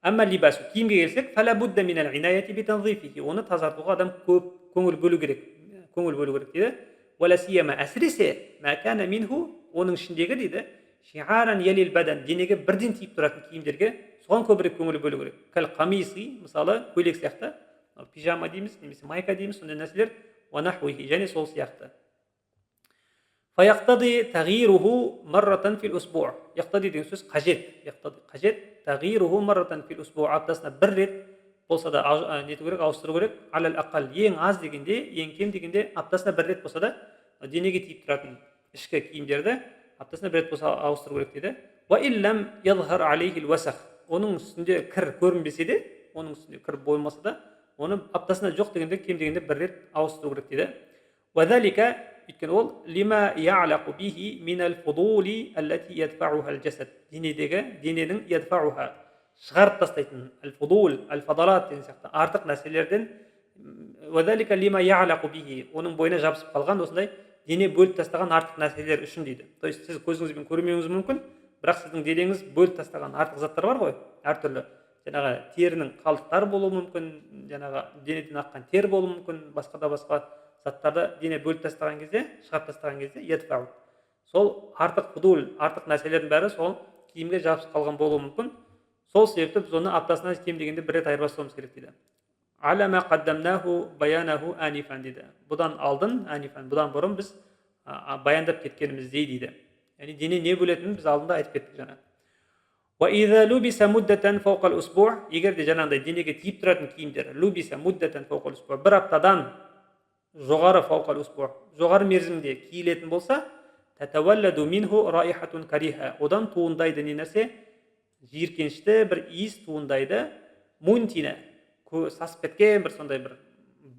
Амма либасу, киімге келсек, фала будда минал инаяти битанзифихи, оны тазартуға адам көп көңіл бөлу керек дейді. Вала сiyama әсіресе ма кана минху, оның ішіндегі дейді, шиаран ялил бадан, денеге бірден тиіп тұратын киімдерге соған көбірек көңіл бөлу керек. Кәл қамиси, мысалы, көйлек сияқты, пижама дейміз, немесе майка дейміз, сондай нәрселер, ванахуихи, және сол сияқты. Фаяқтады тағируху марратан фил усбуъ. Яқтады деген сөз қажет. Қажет тағируху марратан фил усбуъ. Аптасына бір рет болса да нету керек, ауыстыру керек. Алал ақал, ең аз дегенде, ең кем дегенде аптасына бір рет болса да денеге тиіп тұратын ішкі киімдерді аптасына бір рет болса ауыстыру керек дейді. Ва иллам ядхар алейхил васах. Оның үстінде кір көрінбесе де, оның үстінде кір болмаса да, оны аптасына жоқ дегенде, кем дегенде бір рет ауыстыру керек дейді. Вадалика, өйткені ол лима я'лaqu bihi min al-fuduli allati yadfa'uha al-jasad. Дененің yadfa'uha, шығарып тастайтын al-fudul, al-fadalat деген сияқты артық нәрселерден, вадалика лима я'laqu bihi, оның бойына жабысып қалған осындай дене бөліп тастаған артық нәрселер үшін дейді. То есть сіз көзіңізбен көрмеуіңіз мүмкін, бірақ сіздің денеңіз бөліп тастаған артық заттар бар ғой, әртүрлі. Жаңағы терінің қалдықтары болуы мүмкін, жаңағы денеден аққан тер болуы мүмкін, басқа заттарды дене бөліп тастаған кезде, шығарып тастаған кезде ядфау. Сол артық фудул, артық нәрселердің бәрі сол киімге жабысып қалған болуы мүмкін. Сол себепті біз оны аптасына кем дегенде бір рет айырбастауымыз керек дейді. Алама қаддамнаху баянаху анифан дейді. Бұдан алдын, анифан, бұдан бұрын біз баяндап кеткеніміздей дейді. Яғни дене не бөлетінін біз алдында айтып кеттік жаңа. Ва иза лубиса муддатан фауқал усбуъ, егер де жаңағыдай денеге тиіп тұратын киімдер, лубиса муддатан фауқал усбуъ, бір аптадан жоғары фауқал усбуъ, жоғары мерзімде киілетін болса, татавалладу минху раихатун кариха, одан туындайды не нәрсе? Жиіркенішті бір иіс туындайды, мунтина, сасып кеткен, бір сондай бір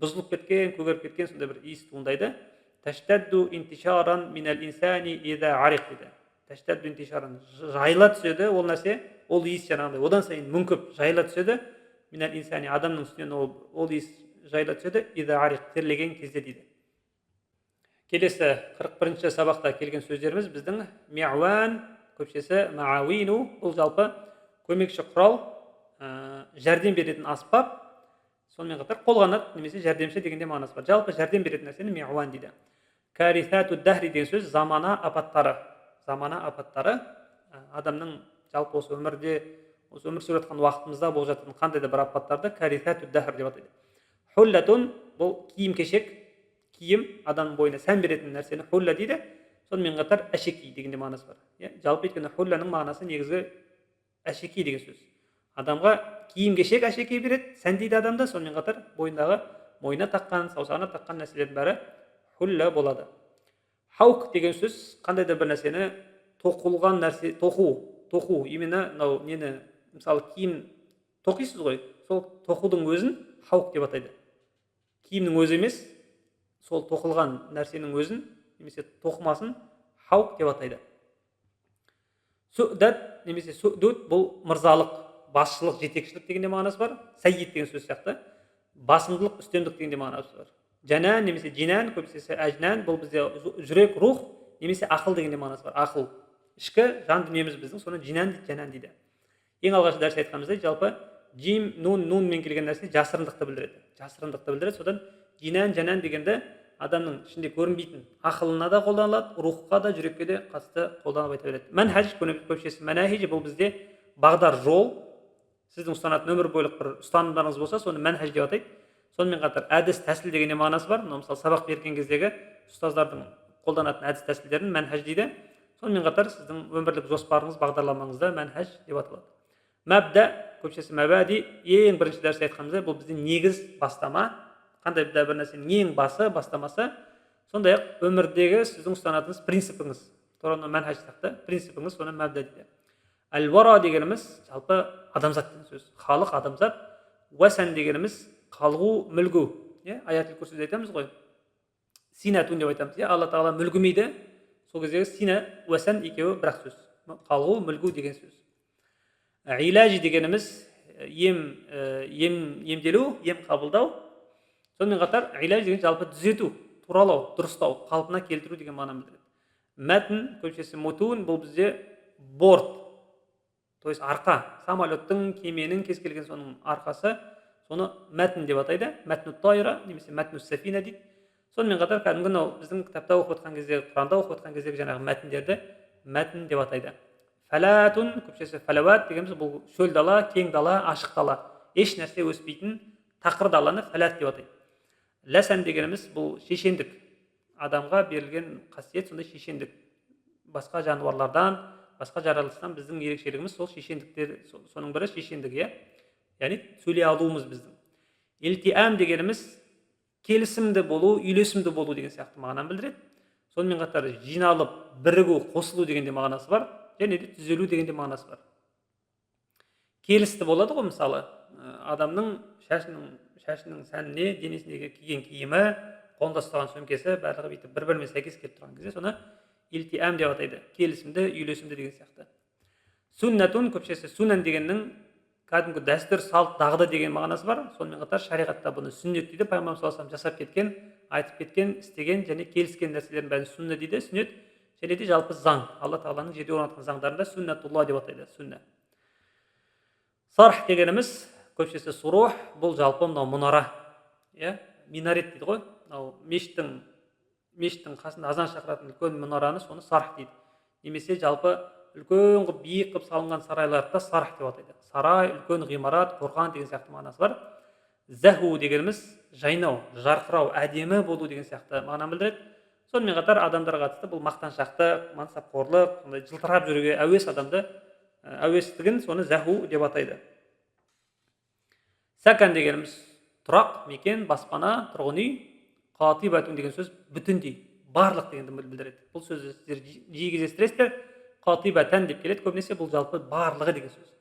бұзылып кеткен, көгеріп кеткен сондай бір иіс туындайды. Таштадду интишаран минал инсани иза ариқ дейді. Таштадду интишаран, жайыла түседі ол нәрсе, ол иіс жаңағыдай, одан сайын мүңкіп жайыла түседі. Минал инсани, адамның үстінен ол иіс жайыла түседі, иза ариқ, терлеген кезде дейді. Келесі 41-ші сабақта келген сөздеріміз біздің ми'уан, көпшесі маауину, бұл жалпы көмекші құрал, жәрдем беретін аспап, сонымен қатар қолғанат немесе жәрдемші дегенде мағынасы бар. Жалпы жәрдем беретін нәрсені ми'уан дейді. Карисату дахри деген сөз замана апаттары. Замана апаттары адамның жалпы осы өмірде, осы өмір сүріп жатқан уақытымызда болып жатқан қандай да бір апаттарды карисату дахр деп атайды. Хуллатун бұл киім-кешек, киім адамның бойына сән беретін нәрсені хулла дейді. Сонымен қатар әшеки дегенде мағынасы бар. Жалпы өйткені хулланың мағынасы негізгі әшеки деген сөз. Адамға киім-кешек әшеки береді, сән дейді адамда, сонымен қатар бойындағы мойнына таққан, саусағына таққан нәрселердің бәрі хулла болады. Хаук деген сөз қандай да бір нәрсені тоқылған нәрсе, тоқу, именно мынау нені, мысалы киім тоқисыз ғой, сол тоқудың өзін хаук деп атайды. Киімнің өзі емес, сол тоқылған нәрсенің өзін немесе тоқымасын хаук деп атайды. Су'дат немесе су'дуд бұл мырзалық, басшылық, жетекшілік дегенде мағынасы бар. Сәйид деген сөз сияқты басымдылық, үстемдік дегенде мағынасы бар. Жанан немесе жинан, көбісі әжнан, бұл бізде жүрек, рух немесе ақыл дегенде мағынасы бар. Ақыл, ішкі жан дүниеміз біздің, соны жинан дейді, жанан дейді. Ең алғашқы дәріс айтқанымызда жалпы жим, нунмен келген нәрсе жасырындықты білдіреді. Жасырындықты білдіреді. Содан жинан, жанан дегенде адамның ішінде көрінбейтін ақылына да қолданылады, рухқа да, жүрекке де қатысты қолданып айта береді. Манхаж көпшесі манахиж, бұл бізде бағдар, жол. Сіздің ұстанатын өмір бойлық бір ұстанымдарыңыз болса, соны манхаж деп атайды. Сонымен қатар әдіс, тәсіл дегенде мағынасы бар. Мысалы сабақ берген кездегі ұстаздардың қолданатын әдіс тәсілдерін манхаж дейді. Сонымен қатар сіздің өмірлік жоспарыңыз, бағдарламаңызда манхаж деп аталады. Мәбдә, көпшесі мәбәди, ең бірінші дәріс айтқанымызда бұл біздің негіз, бастама. Қандай да бір нәрсенің ең басы, бастамасы. Сондай-ақ өмірдегі сіздің ұстанатыңыз принципіңіз, тұраны манхаж сияқты принципіңіз, соны мәбдә дейді. Әл-вара дегеніміз жалпы адамзат деген сөз. Халық, адамзат. Уәсән дегеніміз қалғу, мүлгу. Аятыл курсиде айтамыз ғой. Синатун деп айтамыз. Алла Тағала мүлгімейді. Сол кездегі сина, уәсән екеуі бірақ сөз. Қалғу, мүлгу деген сөз. Илажи дегеніміз емделу, ем қабылдау. Сонымен қатар илаж деген жалпы түзету, туралау, дұрыстау, қалпына келтіру деген мағынаны білдіреді. Мәтін, көпшесі мутун, бұл бізде борт, то есть арқа, самолеттің, кеменің кез келген соның арқасы, соны мәтін деп атайды. Мәтну тайра немесе мәтну сафина дейді. Сонымен қатар кәдімгі біздің кітапта оқып отқан кезде, Құранда оқып отқан кездегі жаңағы мәтіндерді мәтін деп атайды. Фәләтун, көпшесі фәләват дегеніміз бұл шөл дала, кең дала, ашық дала, еш нәрсе өспейтін тақыр даланы фәләт деп атайды. Ләсән дегеніміз бұл шешендік. Адамға берілген қасиет сондай шешендік. Басқа жануарлардан, басқа жаралыстан біздің ерекшелігіміз сол шешендіктер, соның бірі шешендік, яғни сөйлей алуымыз біздің. Илтиам дегеніміз келісімді болу, үйлесімді болу деген сияқты мағынаны білдіреді. Сонымен қатар жиналып, бірігу, қосылу дегенде мағынасы бар, және де түзелу дегенде мағынасы бар. Келісті болады ғой, мысалы, адамның шашының сәніне, денесіндегі киген киімі, қолында ұстаған сөмкесі, барлығы бүйтіп бір-бірімен сәйкес келіп тұрған кезде соны илтиам деп атайды. Келісімді, үйлесімді деген сияқты. Сүннатун, көпшесі сүннан дегеннің кәдімгі дәстүр, салт, дағды деген мағынасы бар. Сонымен қатар шариғатта бұны сүннет дейді. Пайғамбар саллаллаху алейхи жасап кеткен, айтып кеткен, істеген және келіскен нәрселердің бәрін сүнна дейді. Сүннет және де жалпы заң. Алла Тағаланың жерде орнатқан заңдарында сүннатулла деп атайды. Сүнна. Сарх дегеніміз көпшесі сурух, бұл жалпы мынау мұнара. Минарет дейді ғой. Мешіттің қасында азан шақыратын үлкен мұнараны соны сарх дейді. Немесе жалпы үлкен қып, биік қып салынған сарайларды сарх деп атайды. Сарай, үлкен ғимарат, қорған деген сияқты мағынасы бар. Зәху дегеніміз жайнау, жарқырау, әдемі болу деген сияқты мағынаны білдіреді. Сонымен қатар адамдарға қатысты бұл мақтаншақтық, мансапқорлық, жылтырап жүруге әуес адамды, әуестігін соны зәху деп атайды. Сәкән дегеніміз тұрақ, мекен, баспана, тұрғын үй. Қатибатун деген сөз бүтіндей, барлық дегенді білдіреді. Бұл сөзді сіздер жиі кездестіресіздер. Қатибатан деп келеді, көбінесе бұл жалпы барлығы деген сөз.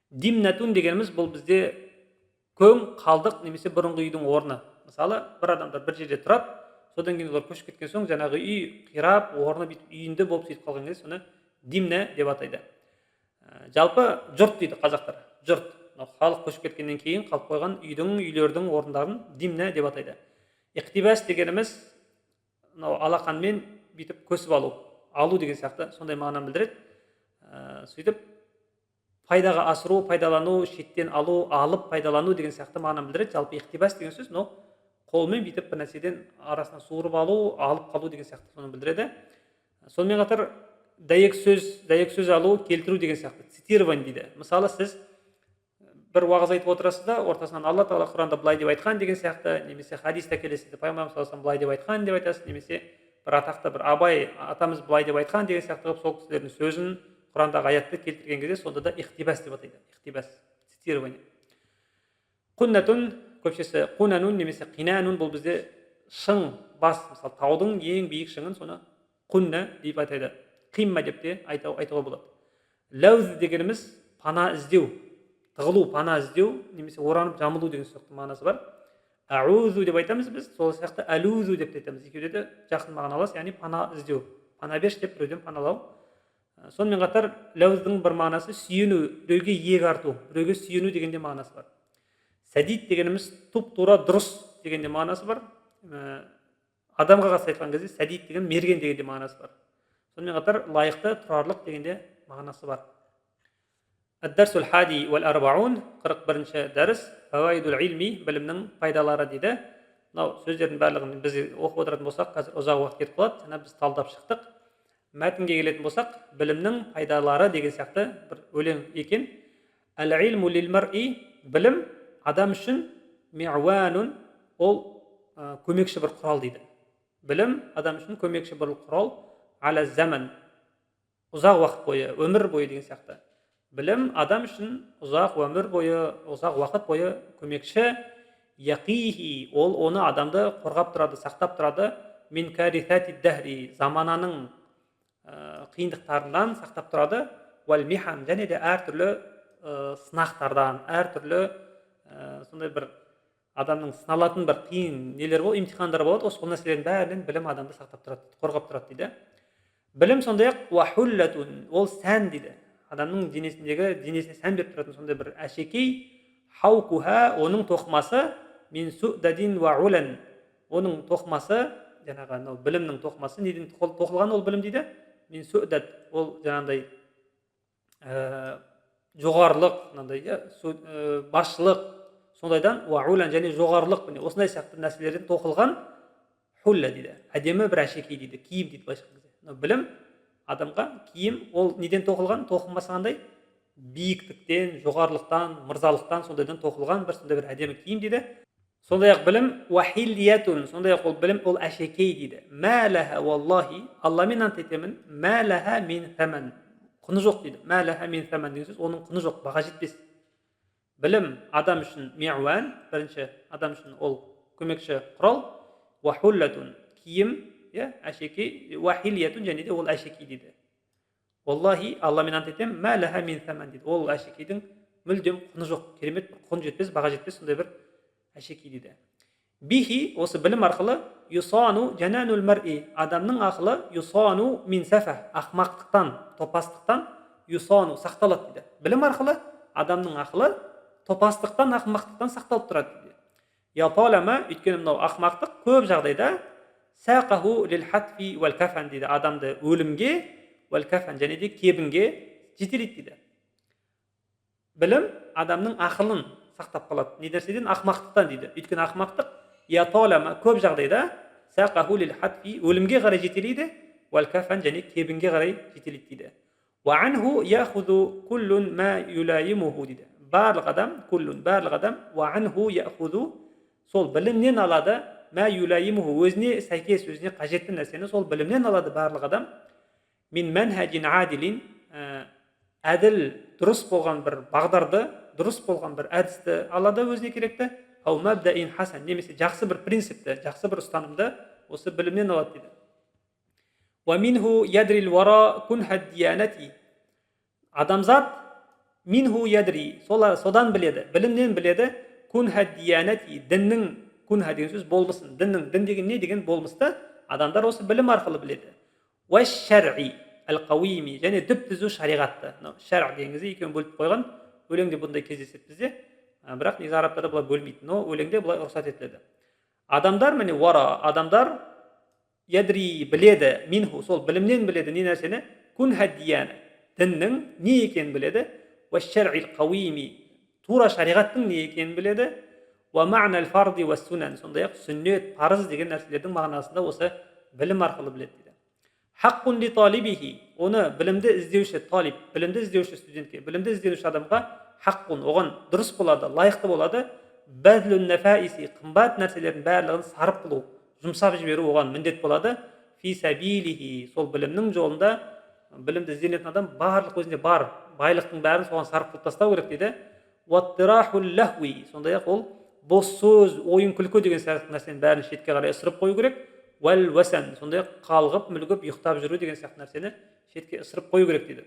Димнатун дегеніміз бұл бізде көң, қалдық немесе бұрынғы үйдің орны. Мысалы, бір адамдар бір жерде тұрады, содан кейін олар көшіп кеткен соң жаңағы үй қирап, орны бүйтіп үйінде болып сөйтіп қалған кезде соны димна деп атайды. Жалпы жұрт дейді қазақтар. Жұрт. Халық көшіп кеткеннен кейін қалып қойған үйдің, үйлердің орындарын димна деп атайды. Иқтибас дегеніміз мынау алақанмен бүйтіп көсіп алу деген сияқты сондай мағынаны білдіреді. Сөйтіп пайдаға асыру, пайдалану, шеттен алу, алып пайдалану деген сияқты мағынаны білдіреді. Жалпы иқтибас деген сөз мынау қолмен бүйтіп бір нәрседен арасынан суырып алу, алып қалу деген сияқты соны білдіреді. Сонымен қатар дәйек сөз алу, келтіру деген сияқты цитирование дейді. Мысалы сіз бір уағыз айтып отырасыз да, ортасынан Алла Тағала Құранда былай деп айтқан деген сияқты, немесе хадисте келесіз, пайғамбарымыз саллаллаху алейхи былай деп айтқан деп айтасыз, немесе бір атақты бір Абай атамыз былай деп айтқан деген сияқты қылып сол кісілердің сөзін, Құрандағы аятты келтірген кезде сонда да иқтибас деп атайды. Иқтибас, цитирование. Құннатун, көпшесі құнанун немесе қинанун, бұл бізде шың, бас, мысалы таудың ең биік шыңын соны құнна деп атайды. Қимма деп те айтуға болады. Ләуз дегеніміз пана іздеу, тығылу, пана іздеу, немесе оранып жамылу деген сияқты мағынасы бар. Аузу деп айтамыз біз, сол сияқты алузу деп айтамыз. Екеуде де жақын мағыналас, яғни пана іздеу, пана берші деп біреуден паналау. Сонымен қатар ләуздың бір мағынасы сүйену, біреуге иек арту, біреуге сүйену дегенде мағынасы бар. Сәдид дегеніміз туп-тура дұрыс дегенде мағынасы бар. Адамға қатысты айтқан кезде сәдид деген мерген дегенде мағынасы бар. Сонымен қатар лайықты, тұрарлық дегенде мағынасы бар. Ад-дарсул хади вал арбаун, 41-ші дәріс, фаваидул илми, білімнің пайдалары дейді. Мынау сөздердің барлығын біз оқып отыратын болсақ, қазір ұзақ уақыт кетіп қалады. Жаңа біз талдап шықтық. Мәтінге келетін болсақ, білімнің пайдалары деген сияқты бір өлең екен. Әл-илму лил-мар'i, білім адам үшін ми'уанун, ол көмекші бір құрал дейді. Білім адам үшін көмекші бір құрал, аля заман, ұзақ уақыт бойы, өмір бойы деген сияқты. Білім адам үшін ұзақ өмір бойы, ұзақ уақыт бойы көмекші, яқихи, ол оны адамды қорғап тұрады, сақтап тұрады, мин карисати дәхри, замананың қиындықтарынан сақтап тұрады, уәл михан, және де әртүрлі сынақтардан, әртүрлі сондай бір адамның сыналатын бір қиын нелер болады, имтихандар болады, осы нәрселердің бәрінен білім адамды сақтап тұрады, қорғап тұрады дейді. Білім сондай-ақ уахуллатун, ол сән дейді. Адамның денесіне сән беріп тұратын сондай бір әшекей, хаукуха, оның тоқымасы, мин су'дадин ва улан, оның тоқымасы, жаңағы білімнің тоқымасы, неден тоқылған ол білім дейді? Мин су'дад, ол жаңағыдай жоғарылық, басшылық, сондайдан ва улан, және жоғарылық, осындай сияқты нәрселерден тоқылған хулла дейді. Әдемі бір әшекей дейді, киім дейді былайша айтқан кезде. Білім адамға киім, ол неден тоқылған? Тоқымасы қандай? Биіктіктен, жоғарылықтан, мырзалықтан, сондайдан тоқылған бір сондай бір әдемі киім дейді. Сондай-ақ білім уахиллиятун, сондай-ақ ол білім ол әшекей дейді. Мәләһә валлахи, Алламен ант етемін, мәләһә мин саман, құны жоқ дейді. Мәләһә мин саман деген сөз, оның құны жоқ, баға жетпес. Білім адам үшін ми'уан, бірінші адам үшін ол көмекші құрал, уахуллатун, киім, әшекей, уахиллиятун, және де ол әшекей дейді. Валлахи, Алламен ант етемін, мәләһә мин саман дейді. Ол әшекейдің мүлдем құны жоқ, керемет, құн жетпес, баға жетпес, сондай бір әшекей дейді. Бихи, осы білім арқылы, юсану жананул мар'i, адамның ақылы, юсану мин сафа, ақмақтықтан, топастықтан, юсану, сақталады дейді. Білім арқылы адамның ақылы топастықтан, ақмақтықтан сақталып тұрады дейді. Яталама, өйткені мынау ақмақтық көп жағдайда сақаху лил хатфи вал кафан дейді. Адамды өлімге, вал кафан, және де кебінге жетелейді дейді. Білім адамның ақылын сақтап қалады. Не нәрседен? Ақмақтықтан дейді. Өйткені ақмақтық яталама көп жағдайда сақаху лил хатфи, өлімге қарай жетелейді, вал кафан, және кебінге қарай жетелейді дейді. Ва анху яхузу куллун ма юлаимуху дейді. Барлық адам, куллун, барлық адам, ва анху яхузу, сол білімнен алады, ма юлаимуху, өзіне сәйкес, өзіне қажетті нәрсені сол білімнен алады барлық адам. Мин манхажин адилин, әділ, дұрыс болған бір бағдарды, дұрыс болған бір әдісті алады өзіне керекті. Ау мабдаин хасан, немесе жақсы бір принципті, жақсы бір ұстанымды осы білімнен алады дейді. Ва минху ядрил вара кунха диянати, адамзат минху ядри, содан біледі, білімнен біледі, кунха диянати, діннің, кунха деген сөз болмысын, діннің, дін деген не деген болмысты адамдар осы білім арқылы біледі. Ва шар'i әл-қауими, және түп түзу шариғатты. Шар деген кезде екеуін бөліп қойған, өлеңде бұндай кездеседі бізде, бірақ негізі арабтарда бұлай бөлмейді, но өлеңде бұлай рұқсат етіледі. Адамдар, міне вара, адамдар ядри біледі, минху сол білімнен біледі не нәрсені, күнха дияна діннің не екенін біледі, уа шар'ил қауими тура шариғаттың не екенін біледі, уа ма'нал фарди уа сунан сондай ақ сүннет, парыз деген нәрселердің мағынасында осы білім арқылы біледі дейді. Хаққун ли талибихи оны білімді іздеуші талиб, білімді іздеуші студентке, білімді іздеуші адамға хаққун оған дұрыс болады, лайықты болады, бәдлун нафаиси қымбат нәрселердің барлығын сарып қылу, жұмсап жіберу оған міндет болады. Фи сабилихи сол білімнің жолында білімді ізденетін адам барлық өзінде бар байлықтың бәрін соған сарып қылып тастау керек дейді. Уаттирахул лахви сондай ақ ол бос сөз, ойын күлкі деген сияқты нәрсенің бәрін шетке қарай ысырып қою керек. Уәл уасан сондай ақ қалғып, мүлгіп, ұйықтап жүру деген сияқты нәрсені шетке ысырып қою керек дейді.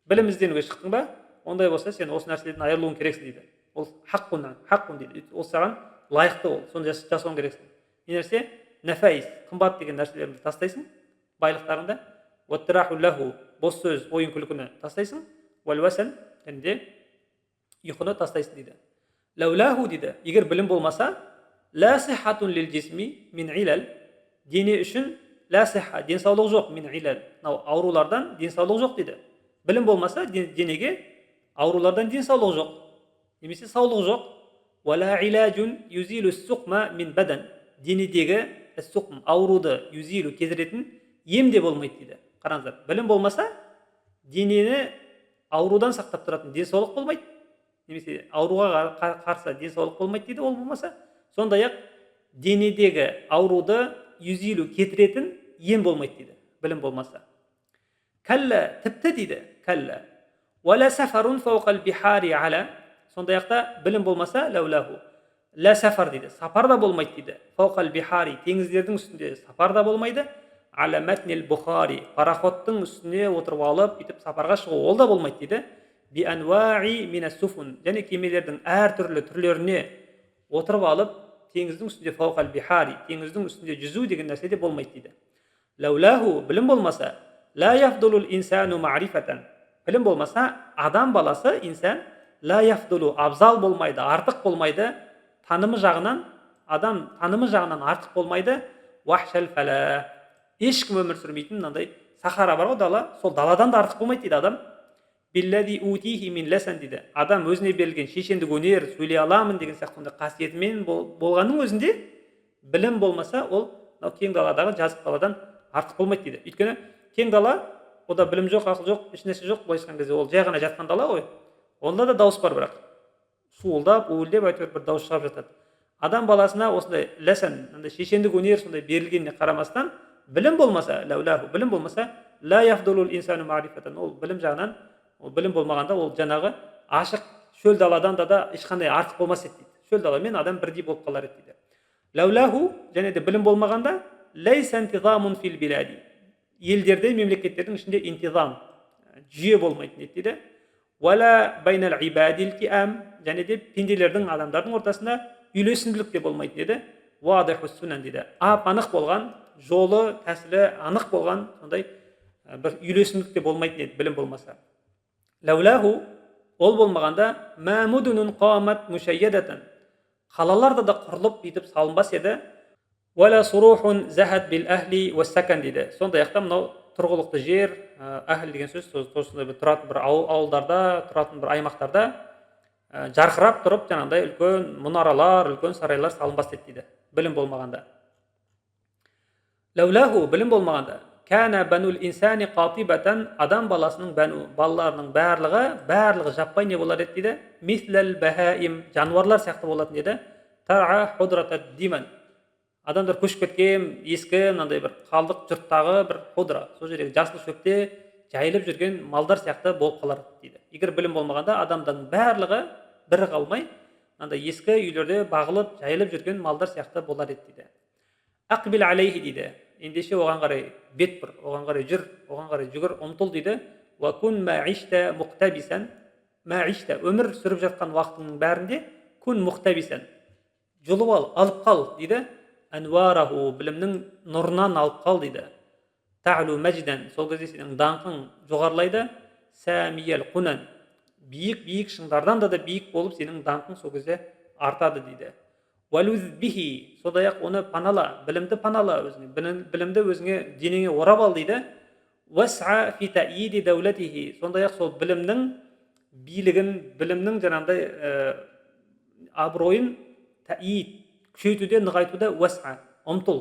Білім ізденуге шықтың ба? Ондай болса сен осы нәрселерден айырылуың керексің дейді. Ол хаққун дейді. Ол саған лайықты ол, соны жасауың керексің. Не нәрсе? Нафаис, қымбат деген нәрселерді тастайсың, байлықтарында. Уаттирахул лаху бос сөз, ойын күлкіні тастайсың. Уәл уасан және де ұйқыны тастайсың дейді. Лаулаху дейді. Егер білім болмаса, ла сихатун лил жисми мин илал дене үшін ла сиха денсаулық жоқ, мин илал аурулардан денсаулық жоқ дейді. Білім болмаса денеге аурулардан денсаулық жоқ, немесе саулық жоқ. Вала илажун юзилу суқма мин бадан денедегі суқм ауруды юзилу кезіретін ем де болмайды дейді. Қараңыздар, білім болмаса денені аурудан сақтап тұратын денсаулық болмайды, немесе ауруға қарсы денсаулық болмайды дейді. Ол болмаса сондай ақ денедегі ауруды юзилу кетіретін ем болмайды дейді, білім болмаса. Кәлла тіпті дейді, кәлла уәлә сафарун фауқал бихари аля сондай ақ та білім болмаса лаулаху ла сафар дейді, сапар да болмайды дейді. Фауқал бихари теңіздердің үстінде сапар да болмайды. Аля мәтнел бухари пароходтың үстіне отырып алып бүйтіп сапарға шығу ол да болмайды дейді. Би анваи минас суфун және кемелердің әртүрлі түрлеріне отырып алып теңіздің үстінде фауқал бихари теңіздің үстінде жүзу деген нәрсе де болмайды дейді. Лаулаху білім болмаса ла яфдулул инсану ма'рифатан білім болмаса адам баласы инсан ла яфдулу абзал болмайды, артық болмайды, танымы жағынан адам танымы жағынан артық болмайды. Вахшал фала ешкім өмір сүрмейтін мынандай сахара бар ғой, дала, сол даладан да артық болмайды дейді адам. Биллади утихи мин ласан дейді. Адам өзіне берілген шешендік өнер, сөйлей аламын деген сияқты қасиетімен болғанның өзінде білім болмаса ол кең даладағы жазық даладан артық болмайды дейді. Өйткені кең дала, ода білім жоқ, ақыл жоқ, ешнәрсе жоқ, былайша айтқан кезде ол жай ғана жатқан дала ғой. Онда да дауыс бар, бірақ суылдап, уілдеп әйтеуір бір дауыс шығып жатады. Адам баласына осындай ләсан, шешендік өнер сондай берілгеніне қарамастан білім болмаса, лаулаху білім болмаса, ла яфдулул инсану ма'рифатан ол білім жағынан ол білім болмағанда ол жаңағы ашық шөл даладан да ешқандай артық болмас еді дейді. Шөл даламен адам бірдей болып қалар еді дейді. Лаулаху және де білім болмағанда лайса интизамун фил билади елдерде, мемлекеттердің ішінде интизам жүйе болмайтын еді дейді. Вала байнал ибадил киам және де пенделердің, адамдардың ортасында үйлесімділік те болмайтын еді. Вадихус сунан дейді. Анық болған, жолы, тәсілі анық болған сондай бір үйлесімдік те болмайтын еді білім болмаса. Лаулаху ол болмағанда мәмудунун қамат мушайядатан қалаларда да құрылып бүйтіп салынбас еді. Вала сурухун захат бил ахли уассакан дейді. Сондай ақ та мынау тұрғылықты жер, ахл деген сөз сондай бір тұратын бір ауылдарда, тұратын бір аймақтарда жарқырап тұрып жаңағыдай үлкен мұнаралар, үлкен сарайлар салынбас еді дейді білім болмағанда. Лаулаху білім болмағанда кәна банул инсани қатибатан адам баласының балаларының барлығы жаппай не болар еді дейді. Мислал бахаим жануарлар сияқты болатын еді. Тара худратад диман адамдар көшіп кеткен ескі мынандай бір қалдық жұрттағы бір худра, сол жердегі жасыл шөпте жайылып жүрген малдар сияқты болып қалар дейді. Егер білім болмағанда адамдардың барлығы бірі қалмай мынандай ескі үйлерде бағылып жайылып жүрген малдар сияқты болар еді дейді. Ақбил алейхи дейді. Ендеше оған қарай бет бұр, оған қарай жүр, оған қарай жүгір, ұмтыл дейді. Ва кун маишта муқтабисан маишта өмір сүріп жатқан уақытыңның бәрінде кун муқтабисан жұлып алып қал дейді. Анвараху білімнің нұрынан алып қал дейді. Та'лу мәждан сол кезде сенің даңқың жоғарылайды. Сәмиял қунан биік шыңдардан да биік болып сенің даңқың сол кезде артады дейді. Валуз бихи, сондай-ақ оны панала, білімді панала өзіңе, білімді өзіңе денеңе орап ал дейді. Вас'a фи та'йиди дәулетихи, сондай-ақ сол білімнің билігін, білімнің жаңағыдай абыройын та'йид, күшейтуде, нығайтуда вас'a, ұмтыл,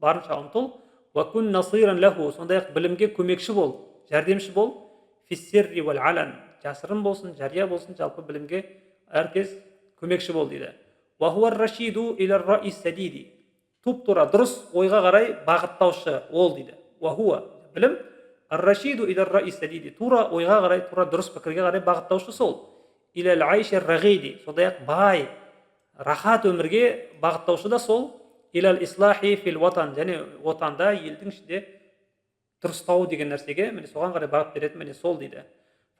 барынша ұмтыл. Вакун насиран лаху, сондай-ақ білімге көмекші бол, жәрдемші бол. Фиссирри вал алан, жасырын болсын, жария болсын, жалпы білімге әркез көмекші бол дейді. Вахуар рашиду илар раис садиди, туп-тура дұрыс ойға қарай бағыттаушы ол дейді. Вахуа, білім, ар-рашиду илар раис садиди, тура ойға қарай, тура дұрыс пікірге қарай бағыттаушы сол. Илал айшер рағиди, сондай-ақ бай, рахат өмірге бағыттаушы да сол. Илал ислахи фил ватан, және отанда, елдің ішінде дұрыстау деген нәрсеге, міне соған қарай бағыт беретін, міне сол дейді.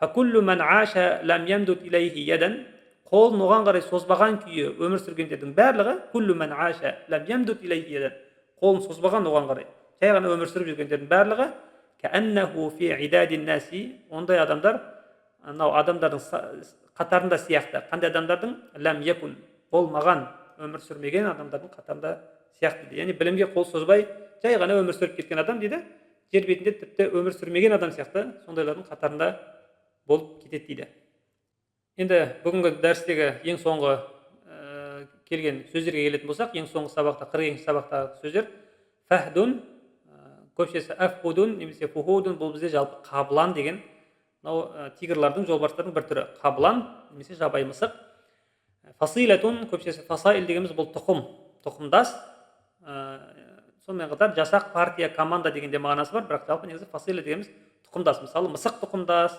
Факуллу ман аша лам ямдут илайхи ядан, қолын оған қарай созбаған күйі өмір сүргендердің барлығы, куллу ман аша лам ямдут илайхи ядан, қолын созбаған оған қарай, жай ғана өмір сүріп жүргендердің барлығы, кааннаху фи идадин наси, ондай адамдар, анау адамдардың қатарында сияқты. Қандай адамдардың? Лам якун, болмаған, өмір сүрмеген адамдардың қатарында сияқты дейді. Яғни білімге қол созбай, жай ғана өмір сүріп кеткен адам дейді, жер бетінде тіпті өмір сүрмеген адам сияқты сондайлардың қатарында болып кетеді дейді. Енді бүгінгі дәрістегі ең соңғы келген сөздерге келетін болсақ, ең соңғы сабақта, 40-ші сабақтағы сөздер фахдун, көпшесі афхудун немесе фухудун, бұл бізде жалпы қабылан деген, тигрлардың, жолбарыстардың бір түрі. Қабылан немесе жабай мысық. Фасилатун, көпшесі фасаил дегеніміз бұл тұқым, тұқымдас. Сонымен қатар жасақ, партия, команда дегенде мағынасы бар, бірақ жалпы негізі фасила дегеніміз тұқымдас. Мысалы, мысық тұқымдас,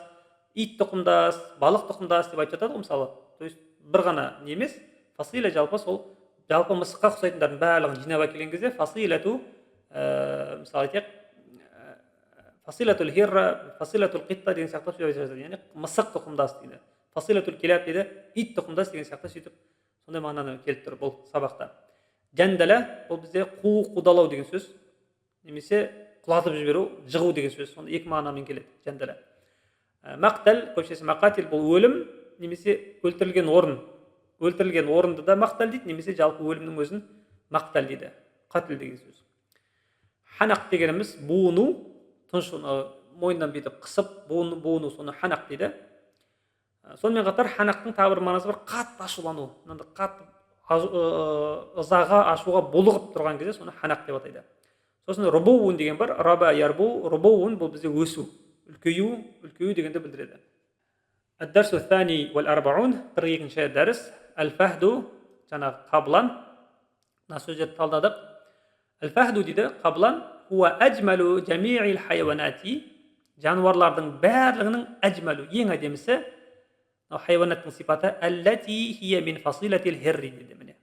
ит тұқымдас, балық тұқымдас деп айтып жатады ғой, мысалы. То есть бір ғана не емес, фасила жалпы сол жалпы мысыққа ұқсайтындардың барлығын жинап әкелген кезде фасилату, мысалы айтайық, фасилатул хирра, фасилатул қитта деген сияқты сөйтіп айтады. Яғни мысық тұқымдас дейді. Фасилатул килаб дейді, ит тұқымдас деген сияқты сөйтіп сондай мағынаны келіп тұр бұл сабақта. Жандала, бұл бізде қудалау деген сөз, немесе құлатып жіберу, жығу деген сөз. Сонда екі мағынамен келеді, жандала. Мақтал, көпшесі мақатил, бұл өлім, немесе өлтірілген орын. Өлтірілген орынды да мақтал дейді, немесе жалпы өлімнің өзін мақтал дейді. Қатыл деген сөз. Ханақ дегеніміз буыну, тұншыны мойнынан бүйтіп қысып, буыну, соны ханақ дейді. Сонымен қатар ханақтың тағы бір мағынасы бар, қатты ашулану. Қатты ызаға, ашуға булығып тұрған кезде соны ханақ деп атайды. Сосын рубуун деген бар, раба ярбу, рубуун бұл бізде өсу, үлкею дегенді білдіреді. Ад-дарсу thani wal arba'un, 42-ші дәріс, әл-фахду, жаңағы қабылан. Мына сөздерді талдадық. Әл-фахду дейді, қабылан, хуа әжмәлу жами'ил хайванати, жануарлардың барлығының әжмәлу, ең әдемісі, хайванаттың сипаты, әлләти хия мин фасилатил хирри дейді міне.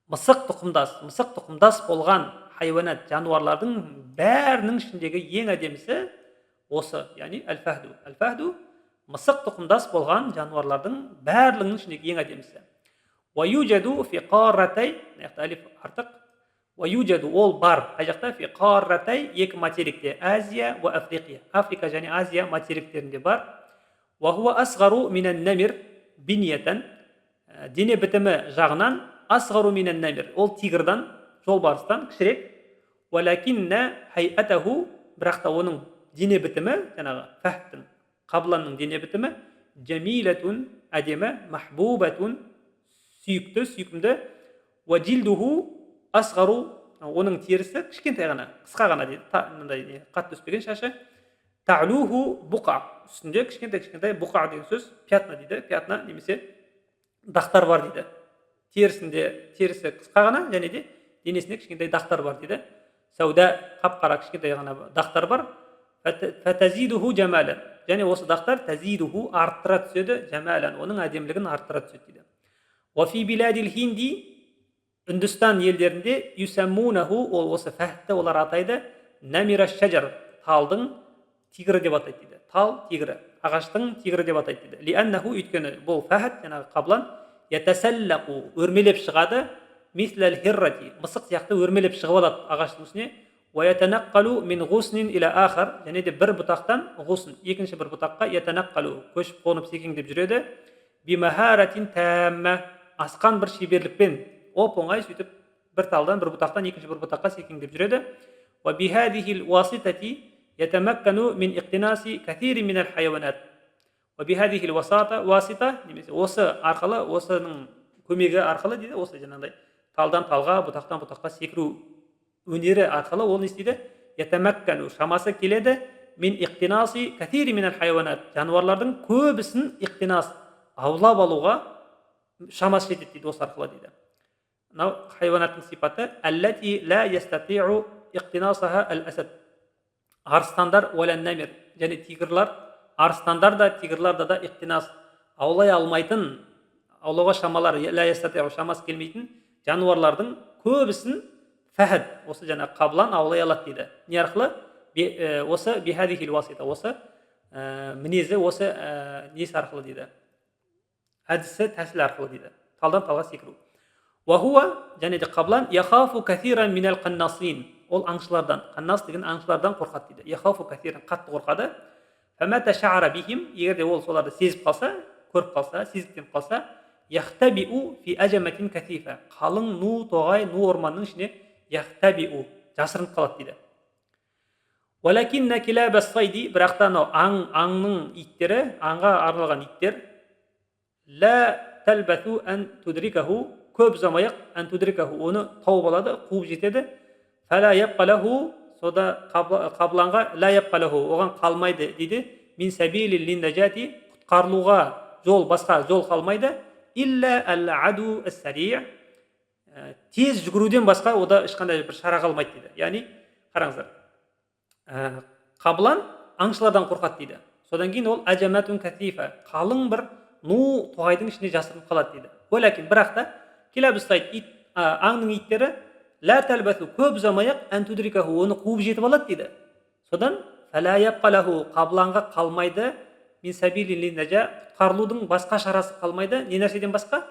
Мысық тұқымдас болған хайванат, жануарлардың бәрінің ішіндегі ең әдемісі осы, яғни әл-фахду. Әл-фахду мысық тұқымдас болған жануарлардың барлығының ішіндегі ең әдемісі. Ваюджаду фи қарратай, алиф артық. Ваюджаду ол бар, қай жақта? Фи қарратай, екі материкте, Азия ва Африка. Африка және Азия материктерінде бар. Вахуа асғару минан намир биньятан, дене бітімі жағынан асғару минан намир, ол тигрдан, жолбарыстан кішірек. Валакинна хайатаху, бірақ та оның дене бітімі, жаңағы фахттың, қабыланның дене бітімі, джамилатун, әдемі, махбубатун, сүйкімді, ваджилдуху асғару, оның терісі кішкентай ғана, қысқа ғана дейді, қатты өспеген шашы. Та'луху буқа, үстінде кішкентай буқа деген сөз, пятна дейді, пятна немесе дақтар бар дейді. Терісі қысқа ғана, және де денесінде кішкентай дақтар бар дейді. Сауда, қап-қара кішкентай ғана дақтар бар. Фатазидуху жамалан, және осы дақтар тазидуху арттыра түседі, жамалан, оның әдемілігін арттыра түседі дейді. Вафи биладил хинди, Үндістан елдерінде юсаммунаху, ол осы фәхтті олар атайды, намира шажар, талдың тигрі деп атайды дейді. Тал тигрі, ағаштың тигрі деп атайды дейді. Лианнаху, өйткені бұл фәхт, жаңағы қабылан, ятасаллақу, өрмелеп шығады, мисләл хиррати, мысық сияқты өрмелеп шығып алады ағаштың үстіне. Уаятанаққалу мин ғуснин иля ахар, және де бір бұтақтан ғусн, екінші бір бұтаққа ятанаққалу, көшіп қонып секеңдеп жүреді. Бимахаратин тәммә, асқан бір шеберлікпен, оп оңай сөйтіп бір талдан бір бұтақтан екінші бір бұтаққа секеңдеп жүреді. وبهذه الواسطة يتمكن من اقتناص كثير من الحيوانات. وبهذه الواسطة немесе осы арқылы, осының көмегі арқылы дейді, осы жаңағыдай талдан талға, бұтақтан бұтаққа секіру өнері арқылы ол не істейді? يتمكن шамасы келеді min iqtinasi kathiri min al-hayvanat. Жануарлардың көбісін иқтинас аулап алуға шамасы жетеді дейді осы арқылы дейді. Мынау хайуанаттың сипаты аллати ла ястати'у иқтинасаха ал-асад. Арыстандар уәлән намир, және тигрлар, арыстандар да тигрларда да иқтинас аулай алмайтын, аулауға шамалар ла ястати'у шамасы келмейтін жануарлардың көбісін фәхд, осы жаңа қаблан аулай алады дейді. Не арқылы? Осы бихадихил васита, осы мінезі, осы несі арқылы дейді, әдісі тәсіл арқылы дейді, талдан талға секіру. Вахуа, және де қаблан яхафу кафиран минал қаннасин, ол аңшылардан, қаннас деген аңшылардан қорқады дейді. Яхафу кафиран, қатты қорқады. Фәмәтә шаара бихим, егер де ол соларды сезіп қалса, көріп қалса, сезіктеніп қалса, яхтабиу фи ажаматин кафифа, қалың ну тоғай, ну орманның ішіне яхтабиу, жасырынып қалады дейді. Валакинна килаба сайди, бірақ та анау аңның иттері, аңға арналған иттер, ла талбату ан тудрикаху, көп ұзамай-ақ ан тудрикаху, оны тауып алады, қуып жетеді. Фала ябқалаху, сода қабланға ла ябқалаху, оған қалмайды дейді. Мин сабили линдажати, құтқарылуға жол, басқа жол қалмайды. Илля ал-аду ас-сари', тез жүгіруден басқа ода ешқандай бір шара қалмайды дейді. Яғни, қараңыздар, қаблан аңшылардан қорқады дейді. Содан кейін ол ажаматун кафифа, қалың бір ну тоғайдың ішіне жасырынып қалады дейді. Олакин, бірақ та килабустайд, аңның иттері ла талбасу, көп ұзамай-ақ ан тудрикаху, оны қуып жетіп алады дейді. Содан фала ябқалаху, қабланға қалмайды, мин сабилин линнажа, құтқарылудың басқа шарасы қалмайды. Не нәрседен басқа?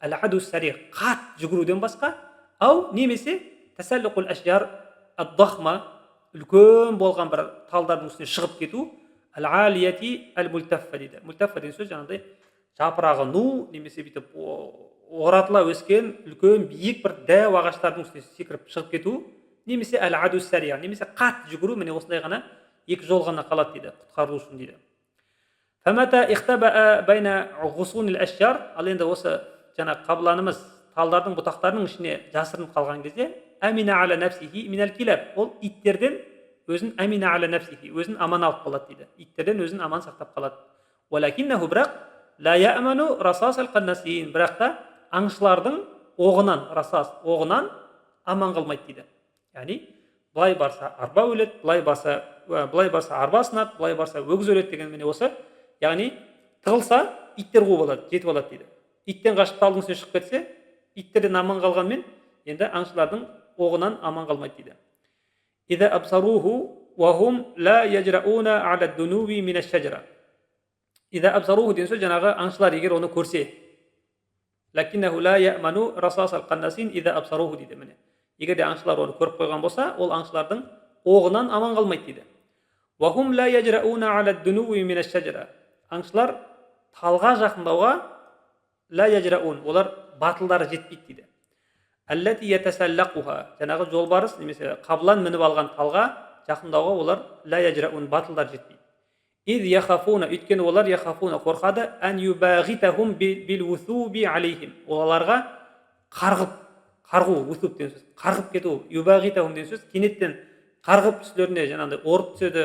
Ал-аду сари, қат жүгіруден басқа. Ау немесе тасаллуқул ашжар ад-дахма, үлкен болған бір талдардың үстіне шығып кету. Ал-алияти ал-мультаффа дейді. Мультаффа деген сөз жаңағыдай жапырағы ну немесе бүйтіп оратыла өскен үлкен биік бір дәу ағаштардың үстіне секіріп шығып кету. Немесе ал-аду сари, немесе қат жүгіру, міне осындай ғана екі жол ғана қалады дейді, құтқарылу үшін дейді. Фамата ихтабаа байна ғусун ал-ашжар, ал енді осы жаңа қабланымыз талдардың бұтақтарының ішіне жасырынып қалған кезде амина аля нафсихи минал килаб, ол иттерден өзін амина аля нафсихи, өзін аман алып қалады дейді. Иттерден өзін аман сақтап қалады. Валакиннаху, бірақ ла я'ману расас ал-қаннасин, бірақ та аңшылардың оғынан, расас оғынан аман қалмайды дейді. Яғни былай барса арба өледі, былай барса арба сынады, былай барса өгіз өледі деген міне осы. Яғни тығылса иттер қуып алады, жетіп алады дейді. Иттен қашып талдың үстіне шығып кетсе, иттерден аман қалғанмен енді аңшылардың оғынан аман қалмайды дейді. Ида абсаруху ва хум ла яжрауна аля дунуби мин аш-шажара. Ида абсаруху деген сөз жаңағы аңшылар егер оны көрсе, лакиннаху ла я'ману расас ал-қаннасин ида абсаруху дейді міне. Егер де аңшылар оны көріп қойған болса, ол аңшылардың оғынан аман қалмайды дейді. Ва хум ла яжрауна аля дунуби мин аш-шажара. Аңшылар талға жақындауға ла яжраун, олар батылдары жетпейді дейді. Аллати ятасаллақуха, жаңағы жолбарыс немесе қаблан мініп алған талға жақындауға олар ла яжраун, батылдар жетпейді. Ид яхафуна, өйткені олар яхафуна қорқады, ан юбағитахум бил усуби алейхим, оларға қарғу, усуб деген сөз, қарғып кету, юбағитахум деген сөз, кенеттен қарғып үстілеріне жаңағыдай орып түседі,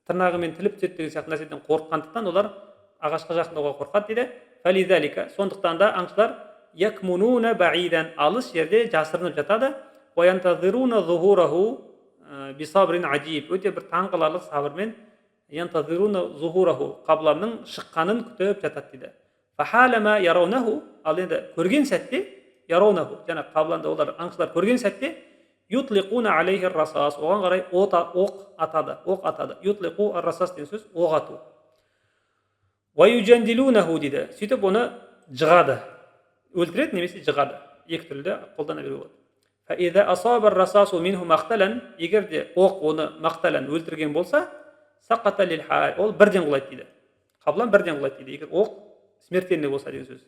тырнағымен тіліп түседі деген сияқты нәрседен қорыққандықтан олар ағашқа жақындауға қорқады дейді. Фализалика, сондықтан да аңшылар якмунуна баидан, алыс жерде жасырынып жатады. Ваянтазируна зухураху бисабрин аджиб, өте бір таңғаларлық сабырмен янтазируна зухураху, қабланның шыққанын күтіп жатады дейді. Фахалама яраунаху, ал енді көрген сәтте яраунаху, жаңа қабланды олар аңшылар көрген сәтте ютлиқуна алейхи расас, оған қарай оқ атады. Ютлиқу ар-расас деген сөз оқ ату. Ваюджандилунаху дейді. Сөйтіп оны жығады. Өлтіреді немесе жығады. Екі түрлі қолдана беруге болады. Фаиза асаба ар-расасу минху мақталан, егер де оқ оны мақталан өлтірген болса, сақата лил хал, ол бірден құлайды дейді. Қаблан бірден құлайды дейді. Егер оқ смертельный болса деген сөз.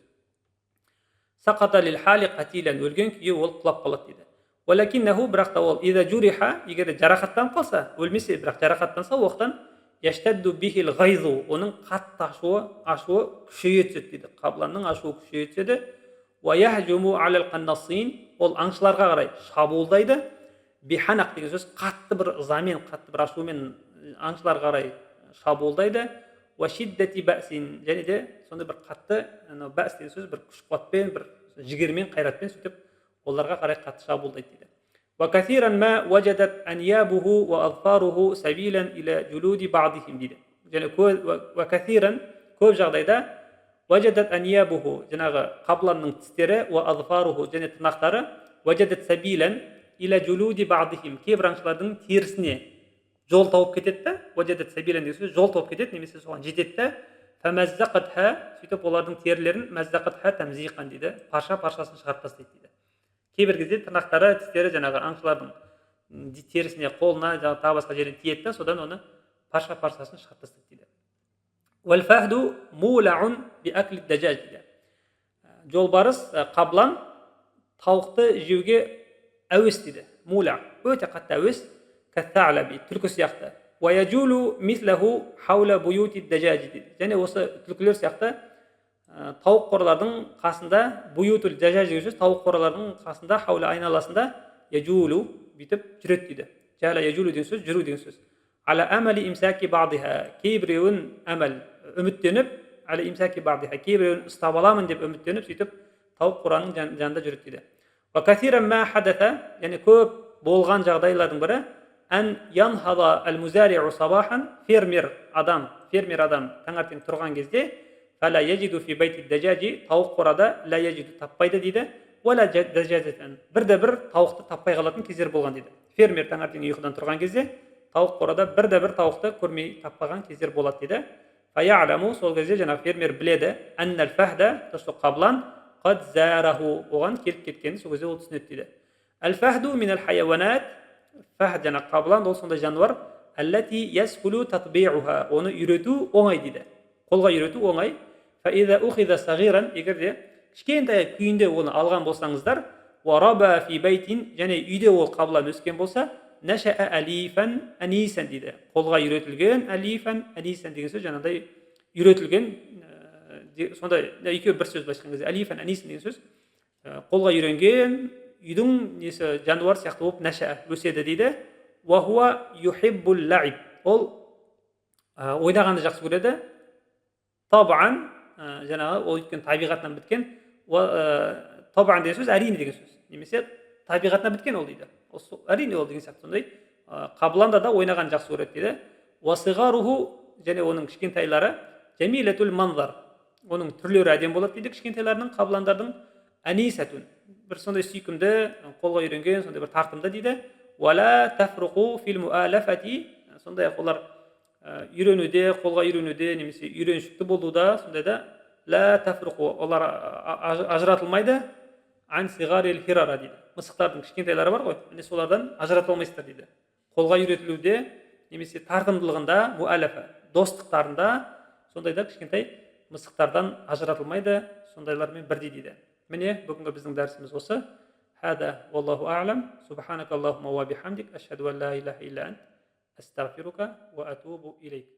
Сақата лил хали қатилен, өлген күйі ол құлап қалады дейді. Уәләкиннәһу, бірақ та ол иза журиха, егер жарақаттанып қалса, өлмесе, бірақ жарақаттанса, оқтан яштадду бихил ғайзу, оның қатты ашуы күшейе түседі дейді. Қабыланның ашуы күшейе түседі. Уа яхжуму алал қаннасин, ол аңшыларға қарай шабуылдайды. Биханақ деген сөз қатты бір ызамен, қатты бір ашумен аңшыларға қарай шабуылдайды. Уа шиддати бәсин, және де сондай бір қатты, бәс деген сөз бір күш қуатпен, бір жігермен, қайратпен сөйтіп оларға қарай қатты шабуылдайды дейді. وكثيرا ما وجدت أنيابه وأظفاره سبيلا إلى جلود بعضهم дейді. және وكثيرا көп жағдайда وجدت أنيابه, жаңағы қабыланның тістері, وأظفاره, және тырнақтары, وجدت سبيلا إلى جلود بعضهم, кейбір аңшылардың терісіне жол тауып кетеді да, وجدت سبيلا деген сөз жол тауып кетеді, немесе соған жетеді да, فمزقتها, сөйтіп олардың терілерін مزقتها تمزيقا дейді, паршасын шығарып тастайды дейді. Кейбір кезде тырнақтары, тістері жаңағы аңшылардың терісіне, қолына, тағы басқа жеріне тиеді да, содан оны паршасын шығарып тастайды дейді. Уәл-фахду мулаун биаклид дажаж дейді. Жолбарыс, қабылан тауықты жеуге әуес дейді. Мула, өте қатты әуес, кәттәләби, түлкі сияқты. Уәяджулу мислаху хаула буюти дажаж дейді. Және осы түлкілер сияқты тауық қоралардың қасында, буютул дажаж деген сөз, тауық қоралардың қасында, хаула айналасында, яджулу, бүйтіп жүреді дейді. Жала яджулу деген сөз, жүру деген сөз. Ала амали имсаки бадиха, кейбіреуін әмәл үміттеніп, ала имсаки бадиха, кейбіреуін ұстап аламын деп үміттеніп, сөйтіп тауық қораның жанында жүреді дейді. Ва касиран ма хадата, яғни көп болған жағдайлардың бірі, ән янхада әл-музариу сабахан, фермер адам таңертең тұрған кезде, фәлә яджиду фи байтид дажажи, тауық қорада ла яджиду таппайды дейді. Уәлә дажажатан, бірде-бір тауықты таппай қалатын кездер болған дейді. Фермер таңертең ұйқыдан тұрған кезде тауық қорада бірде-бір тауықты көрмей таппаған кездер болады дейді. Фая'ламу, сол кезде жаңағы фермер біледі, әннәл фәхда, тосо қабылан, қад зараху, оған келіп кеткенді сол кезде ол түсінеді дейді. Әл-фәхду минал хайяванат, фәхд жаңағы қабылан ол сондай жануар, әлләти ясхулу татби'уха, оны үйрету оңай дейді. Қолға үйрету оңай. Фаиза ухиза сагиран, егер де кішкентай күйінде оны алған болсаңыздар, уараба фи байтин, және үйде ол қабылан өскен болса, нәшәә алифан анисан дейді. Қолға үйретілген алифан анисан деген сөз, жаңағыдай үйретілген, сондай екеуі бір сөз былайша айтқан кезде алифан анисан деген сөз, қолға үйренген үйдің несі жануар сияқты болып нәшәә өседі дейді. Ва хуа юхиббул лаиб, ол ойнағанды жақсы көреді. Табан, жаңағы ол өткен табиғатынан біткен, табан деген сөз әрине деген сөз, немесе табиғатынан біткен ол дейді. Әрине ол деген сияқты сондай. Қабыланда да ойнаған жақсы көреді дейді. Уасигаруху, және оның кішкентайлары, жәмилетул манзар, оның түрлері әдемі болады дейді кішкентайларының, қабыландардың. Анисатун, бір сондай сүйкімді, қолға үйренген, сондай бір тартымды дейді. Уала тафруқу фил муалафати, сондай олар үйренуде, қолға үйренуде, немесе үйреншікті болуда, сондай да ла тафруқу, олар ажыратылмайды. Ан сигарил хирара дейді. Мысықтардың кішкентайлары бар ғой, міне солардан ажырата алмайсыздар дейді. Қолға үйретілуде, немесе тартымдылығында, муалафа, достықтарында, сондайда кішкентай мысықтардан ажыратылмайды, сондайлармен бірдей дейді. Міне бүгінгі біздің дәрісіміз осы. Хада валлаху а'лам. Субханакаллахумма ва бихамдик, ашхаду ан ла илаха илля ант, астағфирука ва атубу илейк.